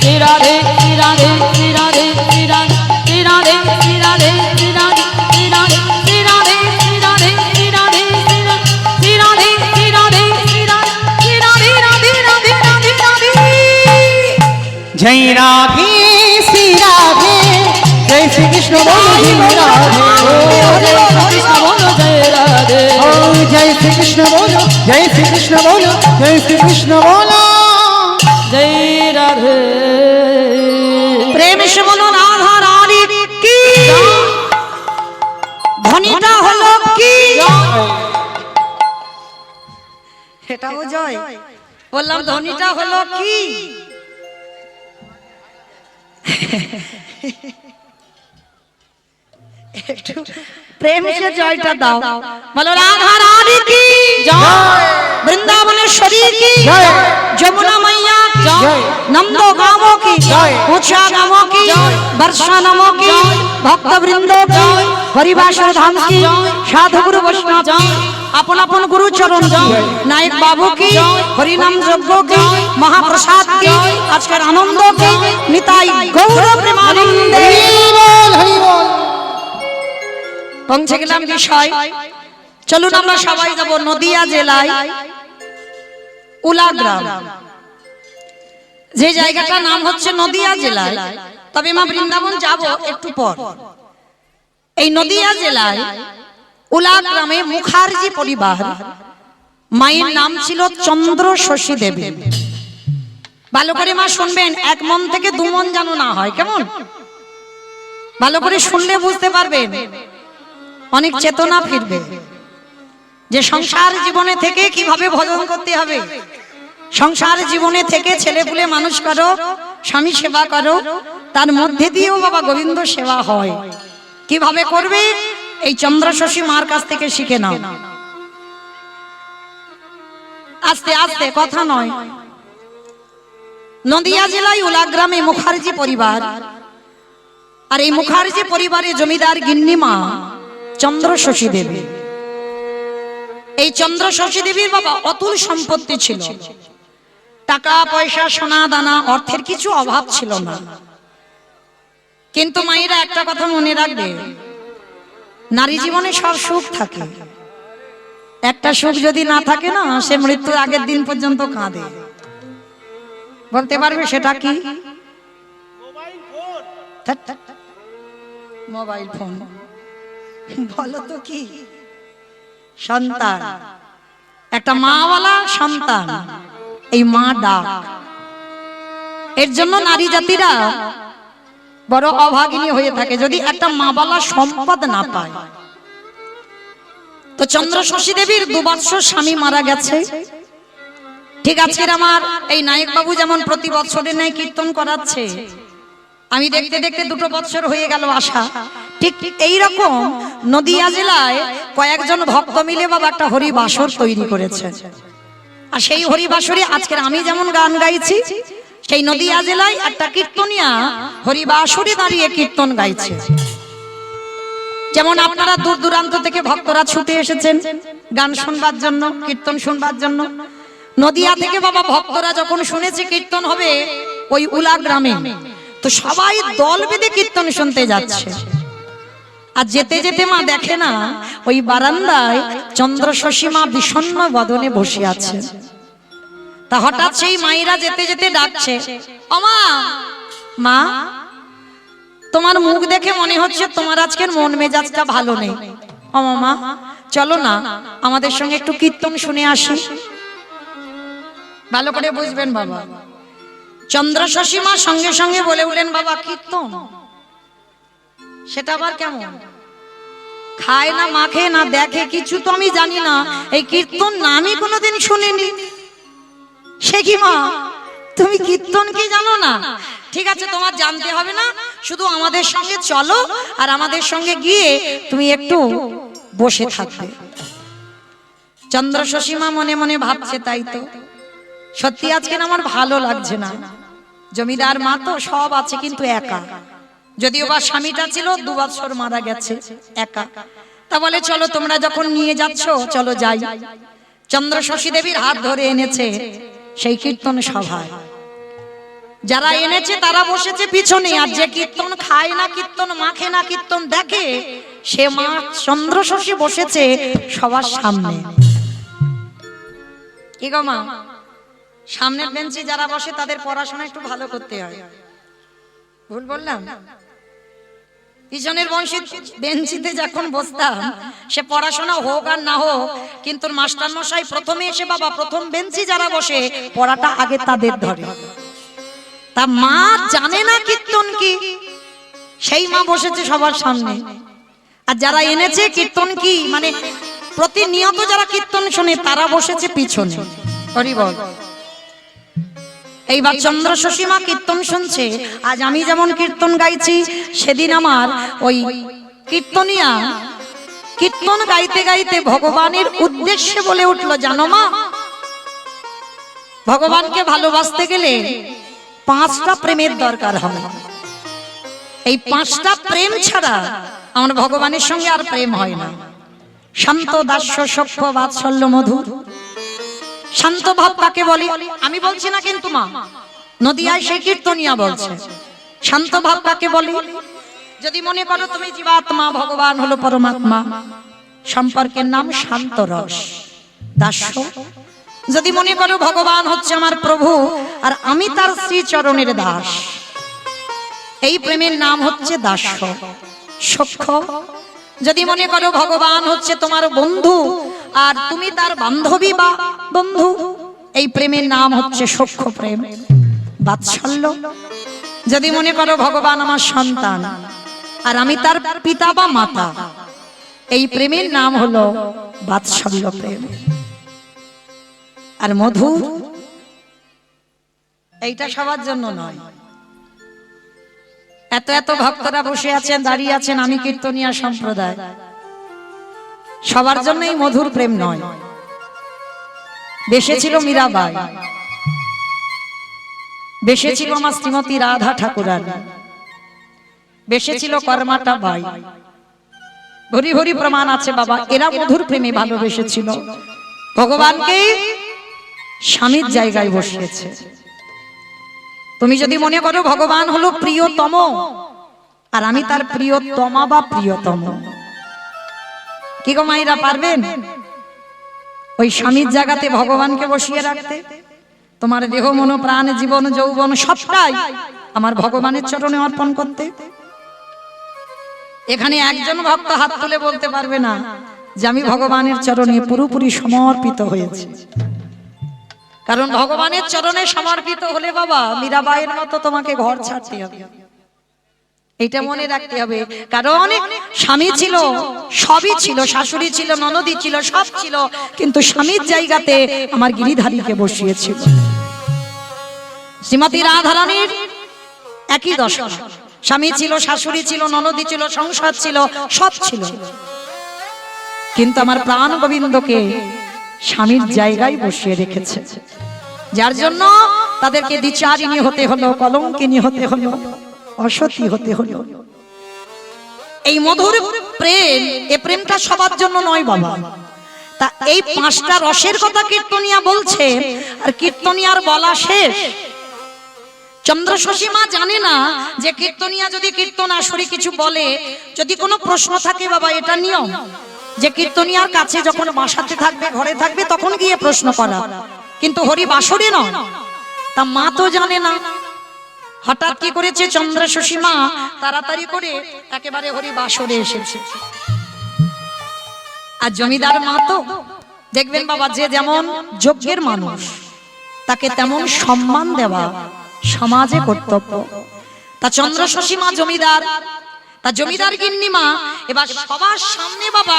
श्री राधे श्री राधे श्री राधे श्री राधे श्री राधे श्री राधे श्री राधे श्री राधे श्री राधे श्री राधे श्री राधे श्री राधे श्री राधे श्री राधे श्री राधे राधे राधे राधे राधे जय राधे श्री राधे जय श्री कृष्ण बोलो जय राधे कृष्ण बोलो जय राधे ओ जय श्री कृष्ण बोलो जय श्री कृष्ण बोलो जय श्री कृष्ण बोलो जय राधे প্রেম সে বলো রাধা রানী কি, ধ্বনিটা হলো কি, এটাও জয়, বললাম ধ্বনিটা হলো কি, একটু প্রেম সে জয়টা দাও, বলো রাধা রানী কি जय বৃন্দাবনেশ্বরী কি জয়, যমুনা মাইয়া কি জয়, নন্দ গামো কি জয়, উষা গামো কি জয়, বর্ষা নমো কি জয়, ভক্ত বৃন্দ কি জয়, হরিবাসর ধাম কি জয়, সাধু গুরু বৈষ্ণব কি জয়, আপন আপন গুরু চরণ কি জয়, নায়ক বাবু কি জয়, হরিনাম যজ্ঞ কি জয়, মহাপ্রসাদ কি জয়, আজকের আনন্দ কি জয়, নিতাই গৌর প্রেমানন্দে হরি বল হরি বল পৌঁছে গেলাম বিষয়। চলুন আমরা সবাই যাব নদিয়া জেলায় উলা গ্রাম, যে জায়গাটার নাম হচ্ছে নদিয়া জেলায়, তবে মা বৃন্দাবন যাব একটু পর। এই নদিয়া জেলায় উলা গ্রামে মুখার্জি পরিবার, মায়ের নাম ছিল চন্দ্র শশী দেবী। ভালো করে মা শুনবেন, এক মন থেকে দু মন যেন না হয়, কেমন? ভালো করে শুনলে বুঝতে পারবেন, অনেক চেতনা ফিরবে যে সংসার জীবনে থেকে কিভাবে ভজন করতে হবে। সংসার জীবনে থেকে ছেলেপুলে মানুষ করো, স্বামী সেবা করো, তার মধ্যে দিয়েও বাবা গোবিন্দ সেবা হয়। কিভাবে করবে এই চন্দ্রশশী মার কাছ থেকে শিখে নাও। আস্তে আস্তে, কথা নয়। নদিয়া জেলায় উলা গ্রামে মুখার্জি পরিবার, আর এই মুখার্জি পরিবারে জমিদার গিন্নিমা চন্দ্রশশী দেবী। এই চন্দ্রশশী দেবীর বাবা অতুল সম্পত্তি ছিল, টাকা পয়সা সোনা দানা অর্থের কিছু অভাব ছিল না। কিন্তু মায়েরা একটা কথা মনে রাখবে, নারী জীবনে সব সুখ থাকে, একটা সুখ যদি না থাকে না, সে মৃত্যুর আগের দিন পর্যন্ত কাঁদে। বলতে পারবে সেটা কি? Mobile phone. বলো তো কি? সন্তান, একটা মাওয়ালা সন্তান, এই মা ডাক। এর জন্য নারী জাতিরা বড় অভাগিনী হয়ে থাকে যদি একটা মাওয়ালা সম্পদ না পায়। তো চন্দ্রশশী দেবীর 2 বৎসর স্বামী মারা গেছে। ঠিক আজকের আমার এই নায়ক বাবু যেমন প্রতি বছরের ন্যায় কীর্তন করাচ্ছে, আমি দেখতে দেখতে 2 বৎসর হয়ে গেল আসা। ঠিক এইরকম নদিয়া জেলায় কয়েকজন ভক্ত মিলে বাবা একটা হরিবাসর তৈরি করেছে। আর সেই হরিবাসরে আজকের আমি যেমন গান গাইছি, সেই নদিয়া জেলায় একটা কীর্তনিয়া হরিবাসরে দাঁড়িয়ে কীর্তন গাইছে। যেমন আপনারা দূর দূরান্ত থেকে ভক্তরা ছুটে এসেছেন গান শুনবার জন্য, কীর্তন শুনবার জন্য। নদিয়া থেকে বাবা ভক্তরা যখন শুনেছে কীর্তন হবে ওই উলা গ্রামে, তো সবাই দল বেঁধে কীর্তন শুনতে যাচ্ছে। আর যেতে যেতে মা দেখে না ওই বারান্দায় চন্দ্রশশী মা বিষণ্ণ বদনে বসে আছে। তা হঠাৎ সেই মায়েরা যেতে যেতে ডাকছে, ওমা, মা, তোমার মুখ দেখে মনে হচ্ছে তোমার আজকের মন মেজাজটা ভালো নেই। ওমা মা, চলো না আমাদের সঙ্গে একটু কীর্তন শুনে আসি। ভালো করে বুঝবেন বাবা, চন্দ্রশশী মা সঙ্গে সঙ্গে বলে উঠলেন, বাবা কীর্তন সেটা আবার কেমন? খায় না, মাখে না, দেখে কিছু তো আমি জানি না, এই কীর্তন না আমি কোনোদিন শুনিনি। সে কি মা, তুমি কীর্তন কি জানো না? ঠিক আছে, তোমার জানতে হবে না, শুধু আমাদের সঙ্গে চলো আর আমাদের সঙ্গে গিয়ে তুমি একটু বসে থাকবে। চন্দ্রশশী মা মনে মনে ভাবছে, তাই তো, সত্যি আজকে আমার ভালো লাগছে না। জমিদার মা তো সব আছে কিন্তু একা, যদিও বা স্বামীটা ছিল 2 বছর মারা গেছে, একা। তা বলে চলো তোমরা যখন নিয়ে যাচ্ছ চলো যাই। চন্দ্রশশী দেবীর হাত ধরে এনেছে সেই কীর্তন সভায়। যারা এনেছে তারা বসেছে পিছনে, আর যে কীর্তন খায় না, কীর্তন মাখে না, কীর্তন দেখে, সে মা চন্দ্রশশী বসেছে সবার সামনে। কি গো মা, সামনের বেঞ্চে যারা বসে তাদের পড়াশোনা একটু ভালো করতে হয়, ভুল বললাম? পিছনের বেঞ্চিতে যখন বসতাম, সে পড়াশোনা হোক আর না হোক, কিন্তু মাস্টার মশাই প্রথমে এসে বাবা প্রথম বেঞ্চি যারা বসে পড়াটা আগে তাদের ধরে। তা মা জানে না কীর্তন কি, সেই মা বসেছে সবার সামনে। আর যারা এনেছে কীর্তন কি মানে প্রতিনিয়ত যারা কীর্তন শোনে তারা বসেছে পিছনে। হরি বল। এইবার চন্দ্রশশী মা কীর্তন শুনছে। আজ আমি যেমন কীর্তন গাইছি, সেদিন আমার ওই কীর্তনিয়া কীর্তন গাইতে গাইতে ভগবানের উদ্দেশ্যে বলে উঠলো, জানো মা, ভগবানকে ভালোবাসতে গেলে 5টা প্রেমের দরকার হবে। এই 5টা প্রেম ছাড়া আমার ভগবানের সঙ্গে আর প্রেম হয় না। শান্ত, দাস্য, সখ্য, বাৎসল্য, মধুর। শান্ত ভাব কাকে বলে আমি বলছি না কিন্তু মা, নদিয়ায় সেই কীর্তনিয়া বলছে। শান্ত ভাব কাকে বলে? যদি মনে করো তুমি জীবাত্মা, ভগবান হলো পরমাত্মা, সম্পর্কের নাম শান্ত রস, দাস্য। যদি মনে করো ভগবান হচ্ছে আমার প্রভু আর আমি তার শ্রীচরণের দাস, এই প্রেমের নাম হচ্ছে দাস্য। সখ্য। যদি মনে করো ভগবান হচ্ছে তোমার বন্ধু আর তুমি তার বান্ধবী বা বন্ধু, এই প্রেমের নাম হচ্ছে সখ্য প্রেম। বাৎসল্য। যদি মনে করো ভগবান আমার সন্তান আর আমি তার পিতা বা মাতা, এই প্রেমের নাম হলো বাৎসল্য প্রেম। আর মধুর, এইটা সবার জন্য নয়। এত এত ভক্তরা বসে আছেন, দাঁড়িয়ে আছেন, আমি কীর্তনিয়া সম্প্রদায়, সবার জন্য এই মধুর প্রেম নয়। বেশে ছিল মীরাবাই, বেশে ছিল আমার শ্রীমতী রাধা ঠাকুরানী, বেসেছিল কর্মাটা বাই। ভরি ভরি প্রমাণ আছে বাবা, এরা মধুর প্রেমে ভালোবেসেছিল, ভগবানকে স্বামীর জায়গায় বসিয়েছে। তুমি যদি মনে করো ভগবান হলো প্রিয়তম আর আমি তার প্রিয়তমা বা প্রিয়তম, কি গো মায়েরা পারবেন ওই স্বামীর জায়গাতে ভগবানকে বসিয়ে রাখতে? তোমার দেহ মন প্রাণ জীবন যৌবন সবটাই আমার ভগবানের চরণে অর্পণ করতে? এখানে একজন ভক্ত হাত তুলে বলতে পারবে না যে আমি ভগবানের চরণে পুরোপুরি সমর্পিত হয়েছি। কারণ ভগবানের চরণে সমর্পিত হলে বাবা মীরাবাইয়ের মতো তোমাকে ঘর ছাড়তে হবে, এটা মনে রাখতে হবে। কারণ স্বামী ছিল, সবই ছিল, শাশুড়ি ছিল, ননদি ছিল, সব ছিল, কিন্তু স্বামীর জায়গাতে আমার গিরিধারীকে বসিয়েছিল। শ্রীমতী রাধারানীর একই দশা, স্বামী ছিল, শাশুড়ি ছিল, ননদি ছিল, সংসার ছিল, সব ছিল, কিন্তু আমার প্রাণ গোবিন্দকে স্বামীর জায়গায় বসিয়ে রেখেছে, যার জন্য তাদেরকে দ্বিচারিণী হতে হলো, কলঙ্কিনী হতে হলো, অসতী হতে হলো। এই মধুর প্রেম, এই প্রেমটা সবার জন্য নয় বাবা। তা এই পাঁচটা রসের কথা কীর্তনিয়া বলছে, আর কীর্তনিয়ার বলা শেষ। চন্দ্রশশী মা জানে না যে কীর্তনিয়া যদি কীর্তন আসরে কিছু বলে, যদি কোনো প্রশ্ন থাকে বাবা, এটা নিয়ম যে কীর্তনিয়ার কাছে যখন বাসাতে থাকবে, ঘরে থাকবে, তখন গিয়ে প্রশ্ন করা, কিন্তু হরি বাসরে নয়। তা মা তো জানে না, হঠাৎ কি করেছে চন্দ্রশশী মা তাড়াতাড়ি করে একেবারে হরি বাসরে এসেছে। আর জমিদার মা তো দেখবেন বাবা, যে যেমন যোগ্যের মানুষ তাকে তেমন সম্মান দেওয়া সমাজে কর্তব্য। তা চন্দ্রশশী মা জমিদার, তা জমিদার গিন্নি মা এবার সবার সামনে বাবা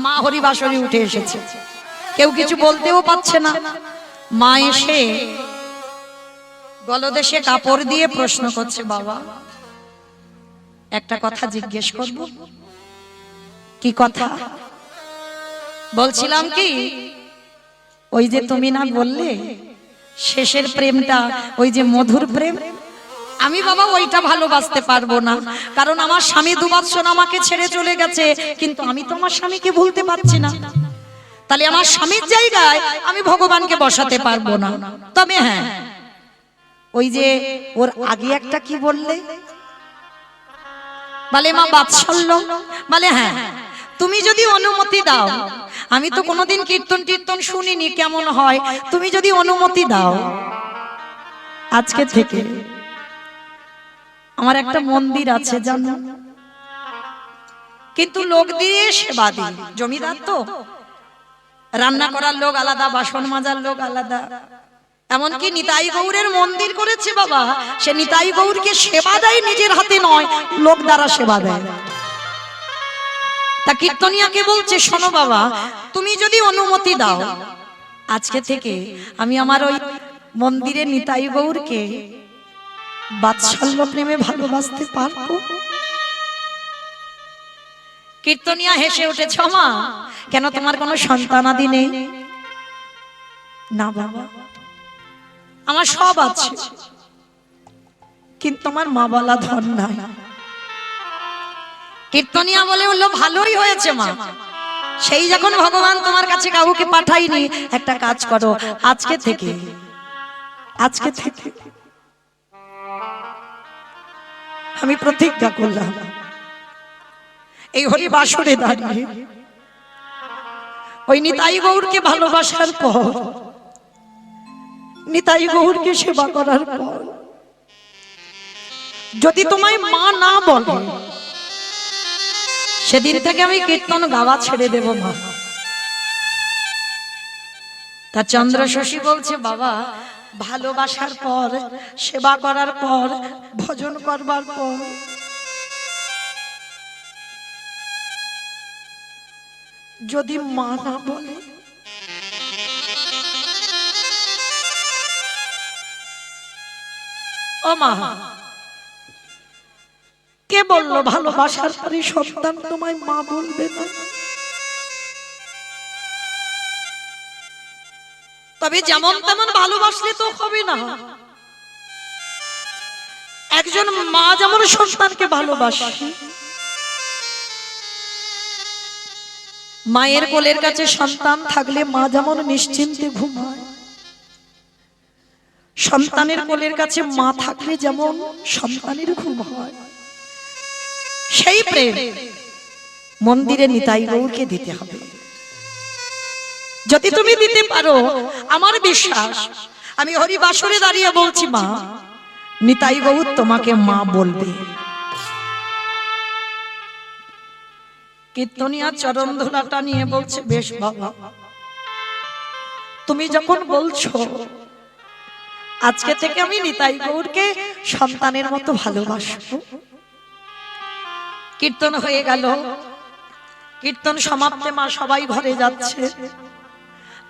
মা হরিবাসরে উঠে এসেছে, কেউ কিছু বলতেও পারছে না। মা এসে গলদেশে কাপড় দিয়ে প্রশ্ন করছে, বাবা একটা কথা জিজ্ঞেস করব। কি কথা? বলছিলাম কি, ওই যে তুমি না বললে শেষের প্রেমটা ওই যে মধুর প্রেম, আমি বাবা ওইটা ভালোবাসতে পারবো না, কারণ আমার স্বামী 2 বছর আমাকে ছেড়ে চলে গেছে, কিন্তু আমি তো আমার স্বামীকে ভুলতে পারছি না। তাহলে আমার স্বামীর জায়গায় আমি ভগবানকে বসাতে পারবো না। তবে হ্যাঁ, ওই যে ওর আগে একটা কি বললে, বলে মা বাৎসল্য, বলে হ্যাঁ তুমি যদি অনুমতি দাও, আমি তো কোনোদিন কীর্তন টির্তন শুনিনি কেমন হয়, তুমি যদি অনুমতি দাও, আজকে থেকে আমার একটা মন্দির আছে জানো, কিন্তু লোক দিয়ে সেবা দিই, জমিদার তো, রান্না করার লোক আলাদা, বাসন মাজার লোক আলাদা, এমনকি নিতাই গৌরের মন্দির করেছে বাবা, সে নিতাই গৌরকে সেবা দেয়, নিজের হাতে নয়, লোক দ্বারা সেবা দেয়। তা কীর্তনিয়াকে বলছে, শোনো বাবা, তুমি যদি অনুমতি দাও, আজকে থেকে আমি আমার ওই মন্দিরে নিতাই গৌরকে বাৎসল্য প্রেমে ভালোবাসতে পারবো। কীর্তনিয়া হেসে উঠেছ, মা কেন তোমার কোনো সন্তানাদি নেই? না বাবা, আমার সব আছে, কিন্তু আমার মা বলা ধন নাই। কীর্তনিয়া বলে উঠলো, ভালোই হয়েছে মা, সেই যখন ভগবান তোমার কাছে কাউকে পাঠাইনি, একটা কাজ করো, আজকে থেকে আমি প্রতিজ্ঞা করলাম, এই হরি বাসরে দাঁড়িয়ে ওই নিতাই গৌরকে ভালোবাসার পর, নিতাই গৌরকে সেবা করার পর, যদি তোমায় মা না বলে, সেদিন থেকে আমি কীর্তন গাওয়া ছেড়ে দেব মা। তা চন্দ্রশশী বলছে, বাবা ভালোবাসার পর, সেবা করার পর, ভজন করবার পর যদি মা না বলে, ও মা কে বললো ভালোবাসার পরে সন্তান তোমায় মা বলবে না? তবে যেমন তেমন ভালোবাসলে তো হবে না, একজন মা যেমন সন্তানকে ভালোবাসে, মায়ের কোলের কাছে সন্তান থাকলে মা যেমন নিশ্চিন্তে ঘুমায়, সন্তানের কোলের কাছে মা থাকলে যেমন সন্তানের ঘুম হয়, সেই প্রেম মন্দিরে নিতাই গৌরকে দিতে হবে। যদি তুমি দিতে পারো, আমার বিশ্বাস, আমি হরিবাসরে দাঁড়িয়ে বলছি, মা নিতাই গৌর তোমাকে মা বলবে। কীর্তনিয়া চরণ ধুলাটা নিয়ে বলছে, বেশ বাবা, তুমি যখন বলছো, আজকে থেকে আমি নিতাই গৌরকে সন্তানের মতো ভালোবাসবো। কীর্তন হয়ে গেল, কীর্তন সমাপ্তে মা সবাই ঘরে যাচ্ছে।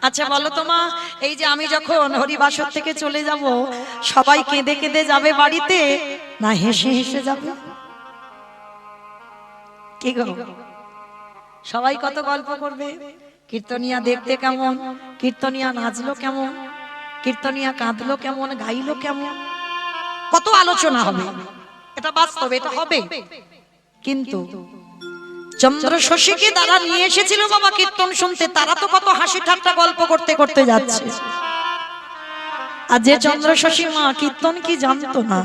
আচ্ছা বলো তো মা, এই যে আমি যখন হরিবাসর থেকে চলে যাব, সবাই কেঁদে কেঁদে যাবে বাড়িতে, না হেসে হেসে যাবে? কি গো, সবাই কত গল্প করবে, কীর্তনিয়া দেখতে কেমন, কীর্তনিয়া নাচলো কেমন, কীর্তনিয়া কাঁদলো কেমন, গাইলো কেমন, কত আলোচনা হবে। এটা বাস্তব, এটা হবে। কিন্তু চন্দ্র শশীকে তারা নিয়ে এসেছিল বাবা কীর্তন শুনতে, তারা তো কত হাসি ঠাট্টা গল্প করতে করতে যাচ্ছে। আর যে চন্দ্র শশী মা কীর্তন কি জানতো না,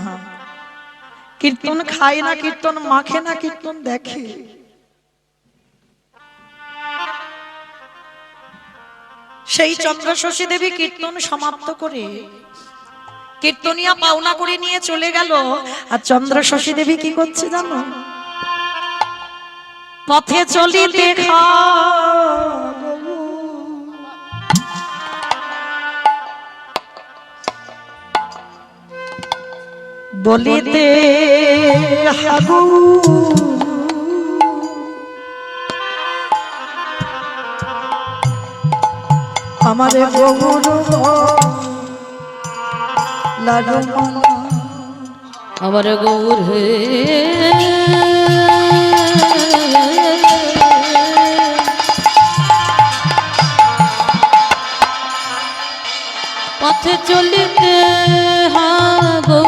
কীর্তন খায় না, কীর্তন মাখে না, কীর্তন দেখে। সেই চন্দ্র শশী দেবী কীর্তন সমাপ্ত করে কীর্তনিয়া পাওনা করে নিয়ে চলে গেল। আর চন্দ্র শশী দেবী কি করছে জানো? পথে চলিতে বলিতে হাগু, আমারে গৌর লাডু আমার গৌর হে পথে চলিতে হাগো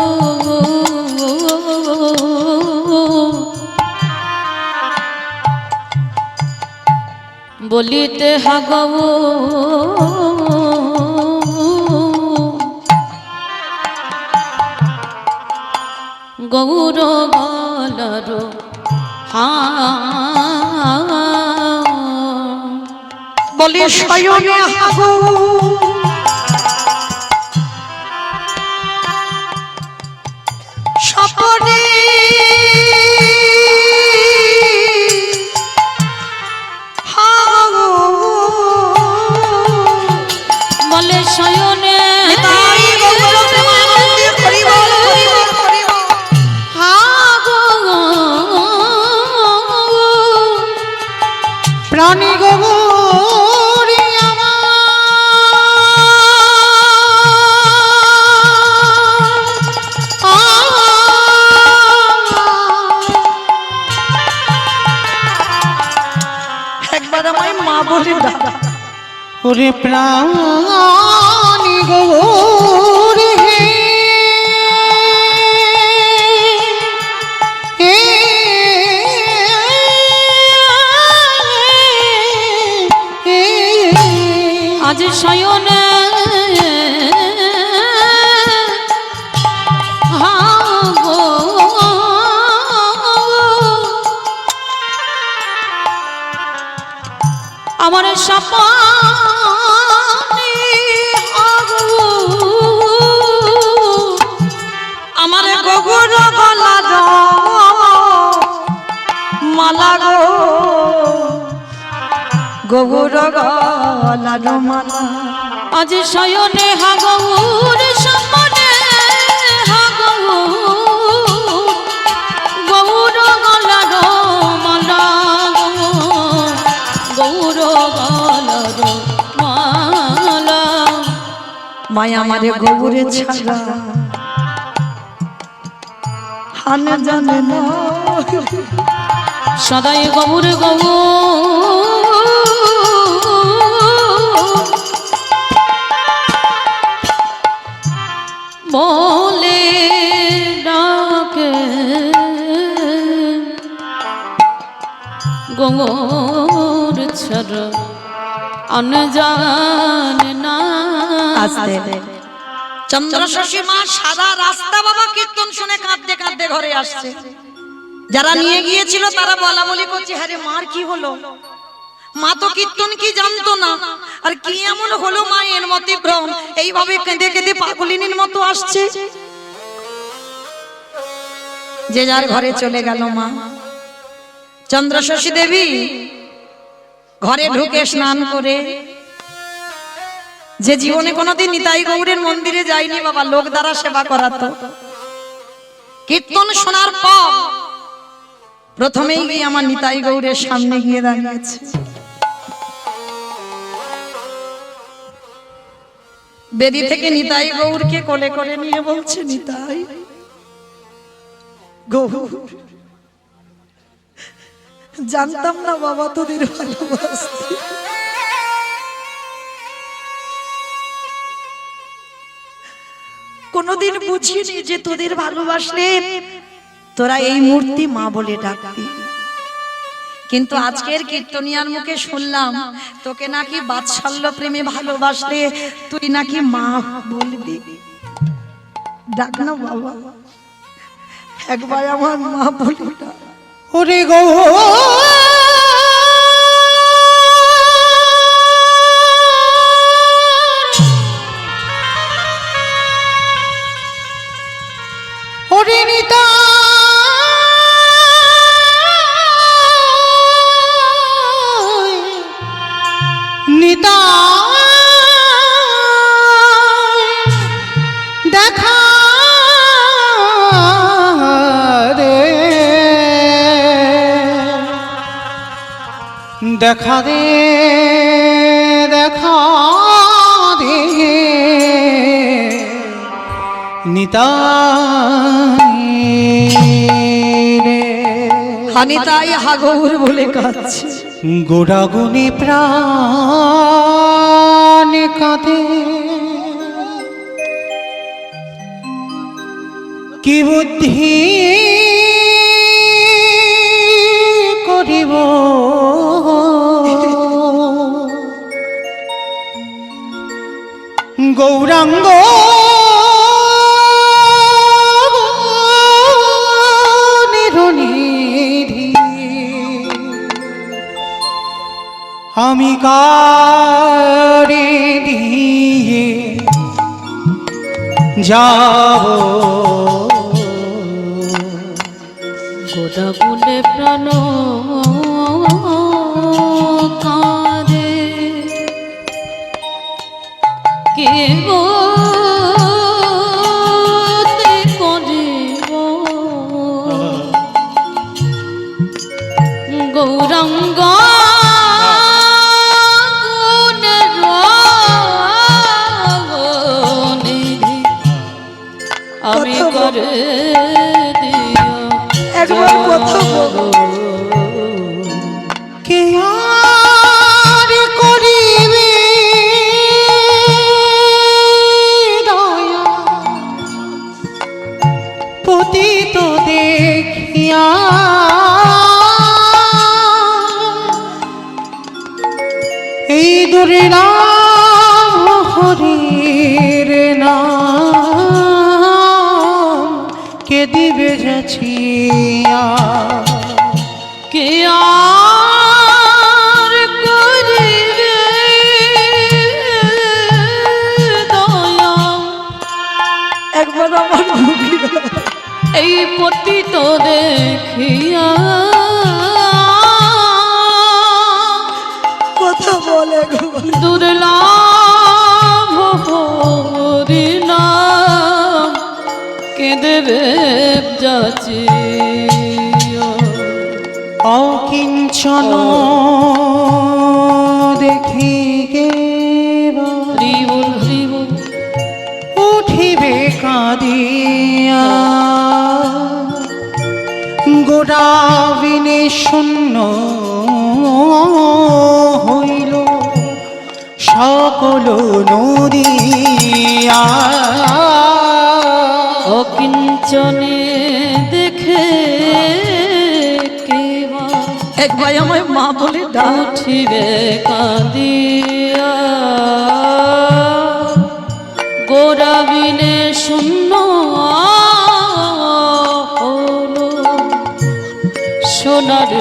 বলিতে হাগো গৌর গলার বলি শয়নে হাগু, স্বপনে হাগু, বলে শয়নে তাই গৌর প্রেমানন্দে হরি বল, হরি বল, হরি বল। হাগো প্রাণী গৌরী আমার, একবার আমায় মা বলে ডাক। ওরে প্রাণী গৌরী হে, আজ শয়নে হাগো আমার সপনে হাগো আমার গগর গলার মালা গো, গগর গলার মালা। আজ শয়নে হাগৌর সপনে হাগৌর গৌর গলার মালা গৌর গলার মালা। মায়া আমারে গৌরে ছাড়া হান জানে না, সদাই গৌর গৌর বলে ডাকে তোর ছাড়া অনজান না। আস্তে চন্দ্রশশী মা সারা রাস্তা বাবা কীর্তন শুনে কাঁদতে কাঁদতে ঘরে আসছে। যারা নিয়ে গিয়েছিল তারা বলা বলি করছে, হ্যাঁ রে মার কি হলো? মা তো কীর্তন কি জানতো না, আর কি এমন হলো মায়ের মতে ভ্রম, এইভাবে কেঁদে কেঁদে পাগলিনীর মতো আসছে। যে যার ঘরে চলে গেল মা। চন্দ্রশশী দেবী ঘরে ঢুকে স্নান করে, যে জীবনে কোনোদিন নিতাই গৌরের মন্দিরে যায়নি বাবা, লোক দ্বারা সেবা করাতো, কীর্তন শোনার পর প্রথমেই গিয়ে আমার নিতাই গৌরের সামনে গিয়ে দাঁড়িয়েছে। বেদি থেকে নিতাই গৌরকে কোলে করে নিয়ে বলছে, নিতাই গৌর, জানতাম না বাবা তোদের ভালোবাসতে, কোনদিন বুঝিনি যে তোদের ভালোবাসলে তোরা এই মূর্তি মা বলে ডাকবি। কিন্তু আজকের কীর্তনিয়ার মুখে শুনলাম তোকে নাকি বাৎসল্য প্রেমে ভালোবাসলে তুই নাকি মা বলবি। ডাক না বাবা, একবার আমার মা বলি না। ওরে গো ওরে নিতা নিতা দেখা রে, দেখা দে দেখা দে নিতাই রে। হানিতাই হাগৌর বলে কাঁদছে। গোড়াগুনি প্রাণ কাঁদে, কি বুদ্ধি করিব গৌরাঙ্গ নিরনিধি, আমি কারে দিয়ে যাব গোটা গুনে প্রাণ কাঁদে, কে বলতে করিব গৌরাঙ্গ আমি করে দিও একবার কথা বলো। কে আর করিবে দয়া পতিত দেখিয়া, এই দুর্নাম হরির নাম কে দিবে যাচিয়া, কে আর করিবে দয়া একবার আমার মুখে এই পতিত দেখিয়া, কথা বলে গো। দুর্লভ হরিনাম কে দেবে যাচিয়া, অকিঞ্চন দেখি হরিবুল হরিবুল উঠিবে কাঁদিয়া, গোড়াবিনে শূন্য হইল সকল নদিয়া, অকিঞ্চনে দেখে কেবা একবার আমায় মা বলে ডাক। উঠিবে কাঁদিয়া গোরা বিনে শূন্য হলো সোনার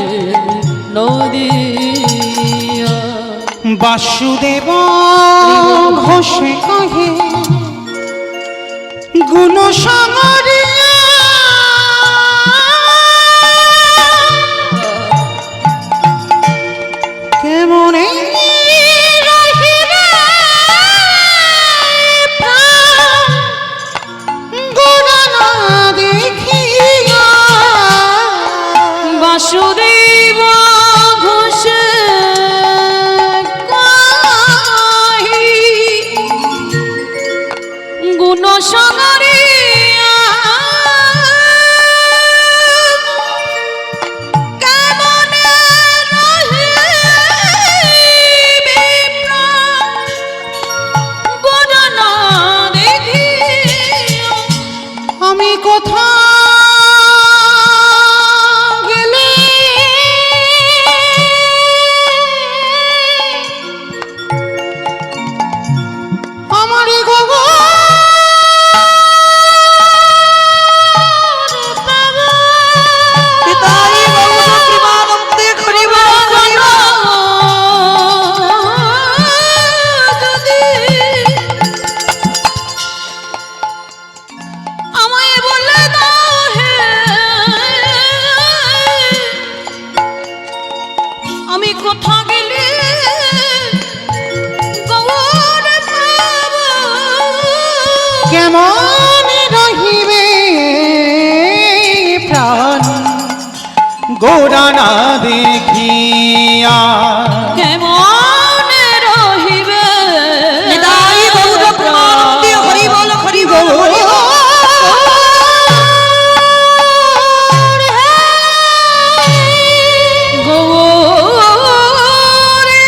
নদিয়া। বাসুদেব ঘোষে কহে গুণ সামরিয়া কেমনে রহিবে প্রাণ গুণ না দেখিয়া। বাসুদেব ঘোষ কহি গুণ সামরিয়া কেমনে রহিবে প্রাণ গুণ না দেখিয়া। আমি কোথা গেলে আমার গগন পাবো। পিতাই গৌর প্রেমানন্দে হরি বল হরি বল। যদি আমায় বলে দাও হে আমি কোথা গেলে গৌর পাবো। কেমন রহিবে প্রাণ গোরা না দেখিয়া। কেমন রহিবে পিতাই গৌর প্রেমানন্দে হরি বল হরি বল হরি বল। গৌরী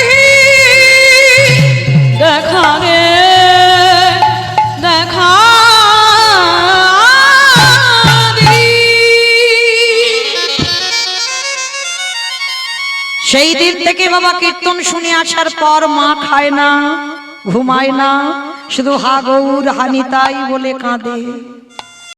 দেখা রে দেখা দি। সেই দিন থেকে বাবা কীর্তন শুনে আসার পর মা খায় না, ঘুমায় না, শুধু হা গৌর হানিতাই বলে কাঁদে।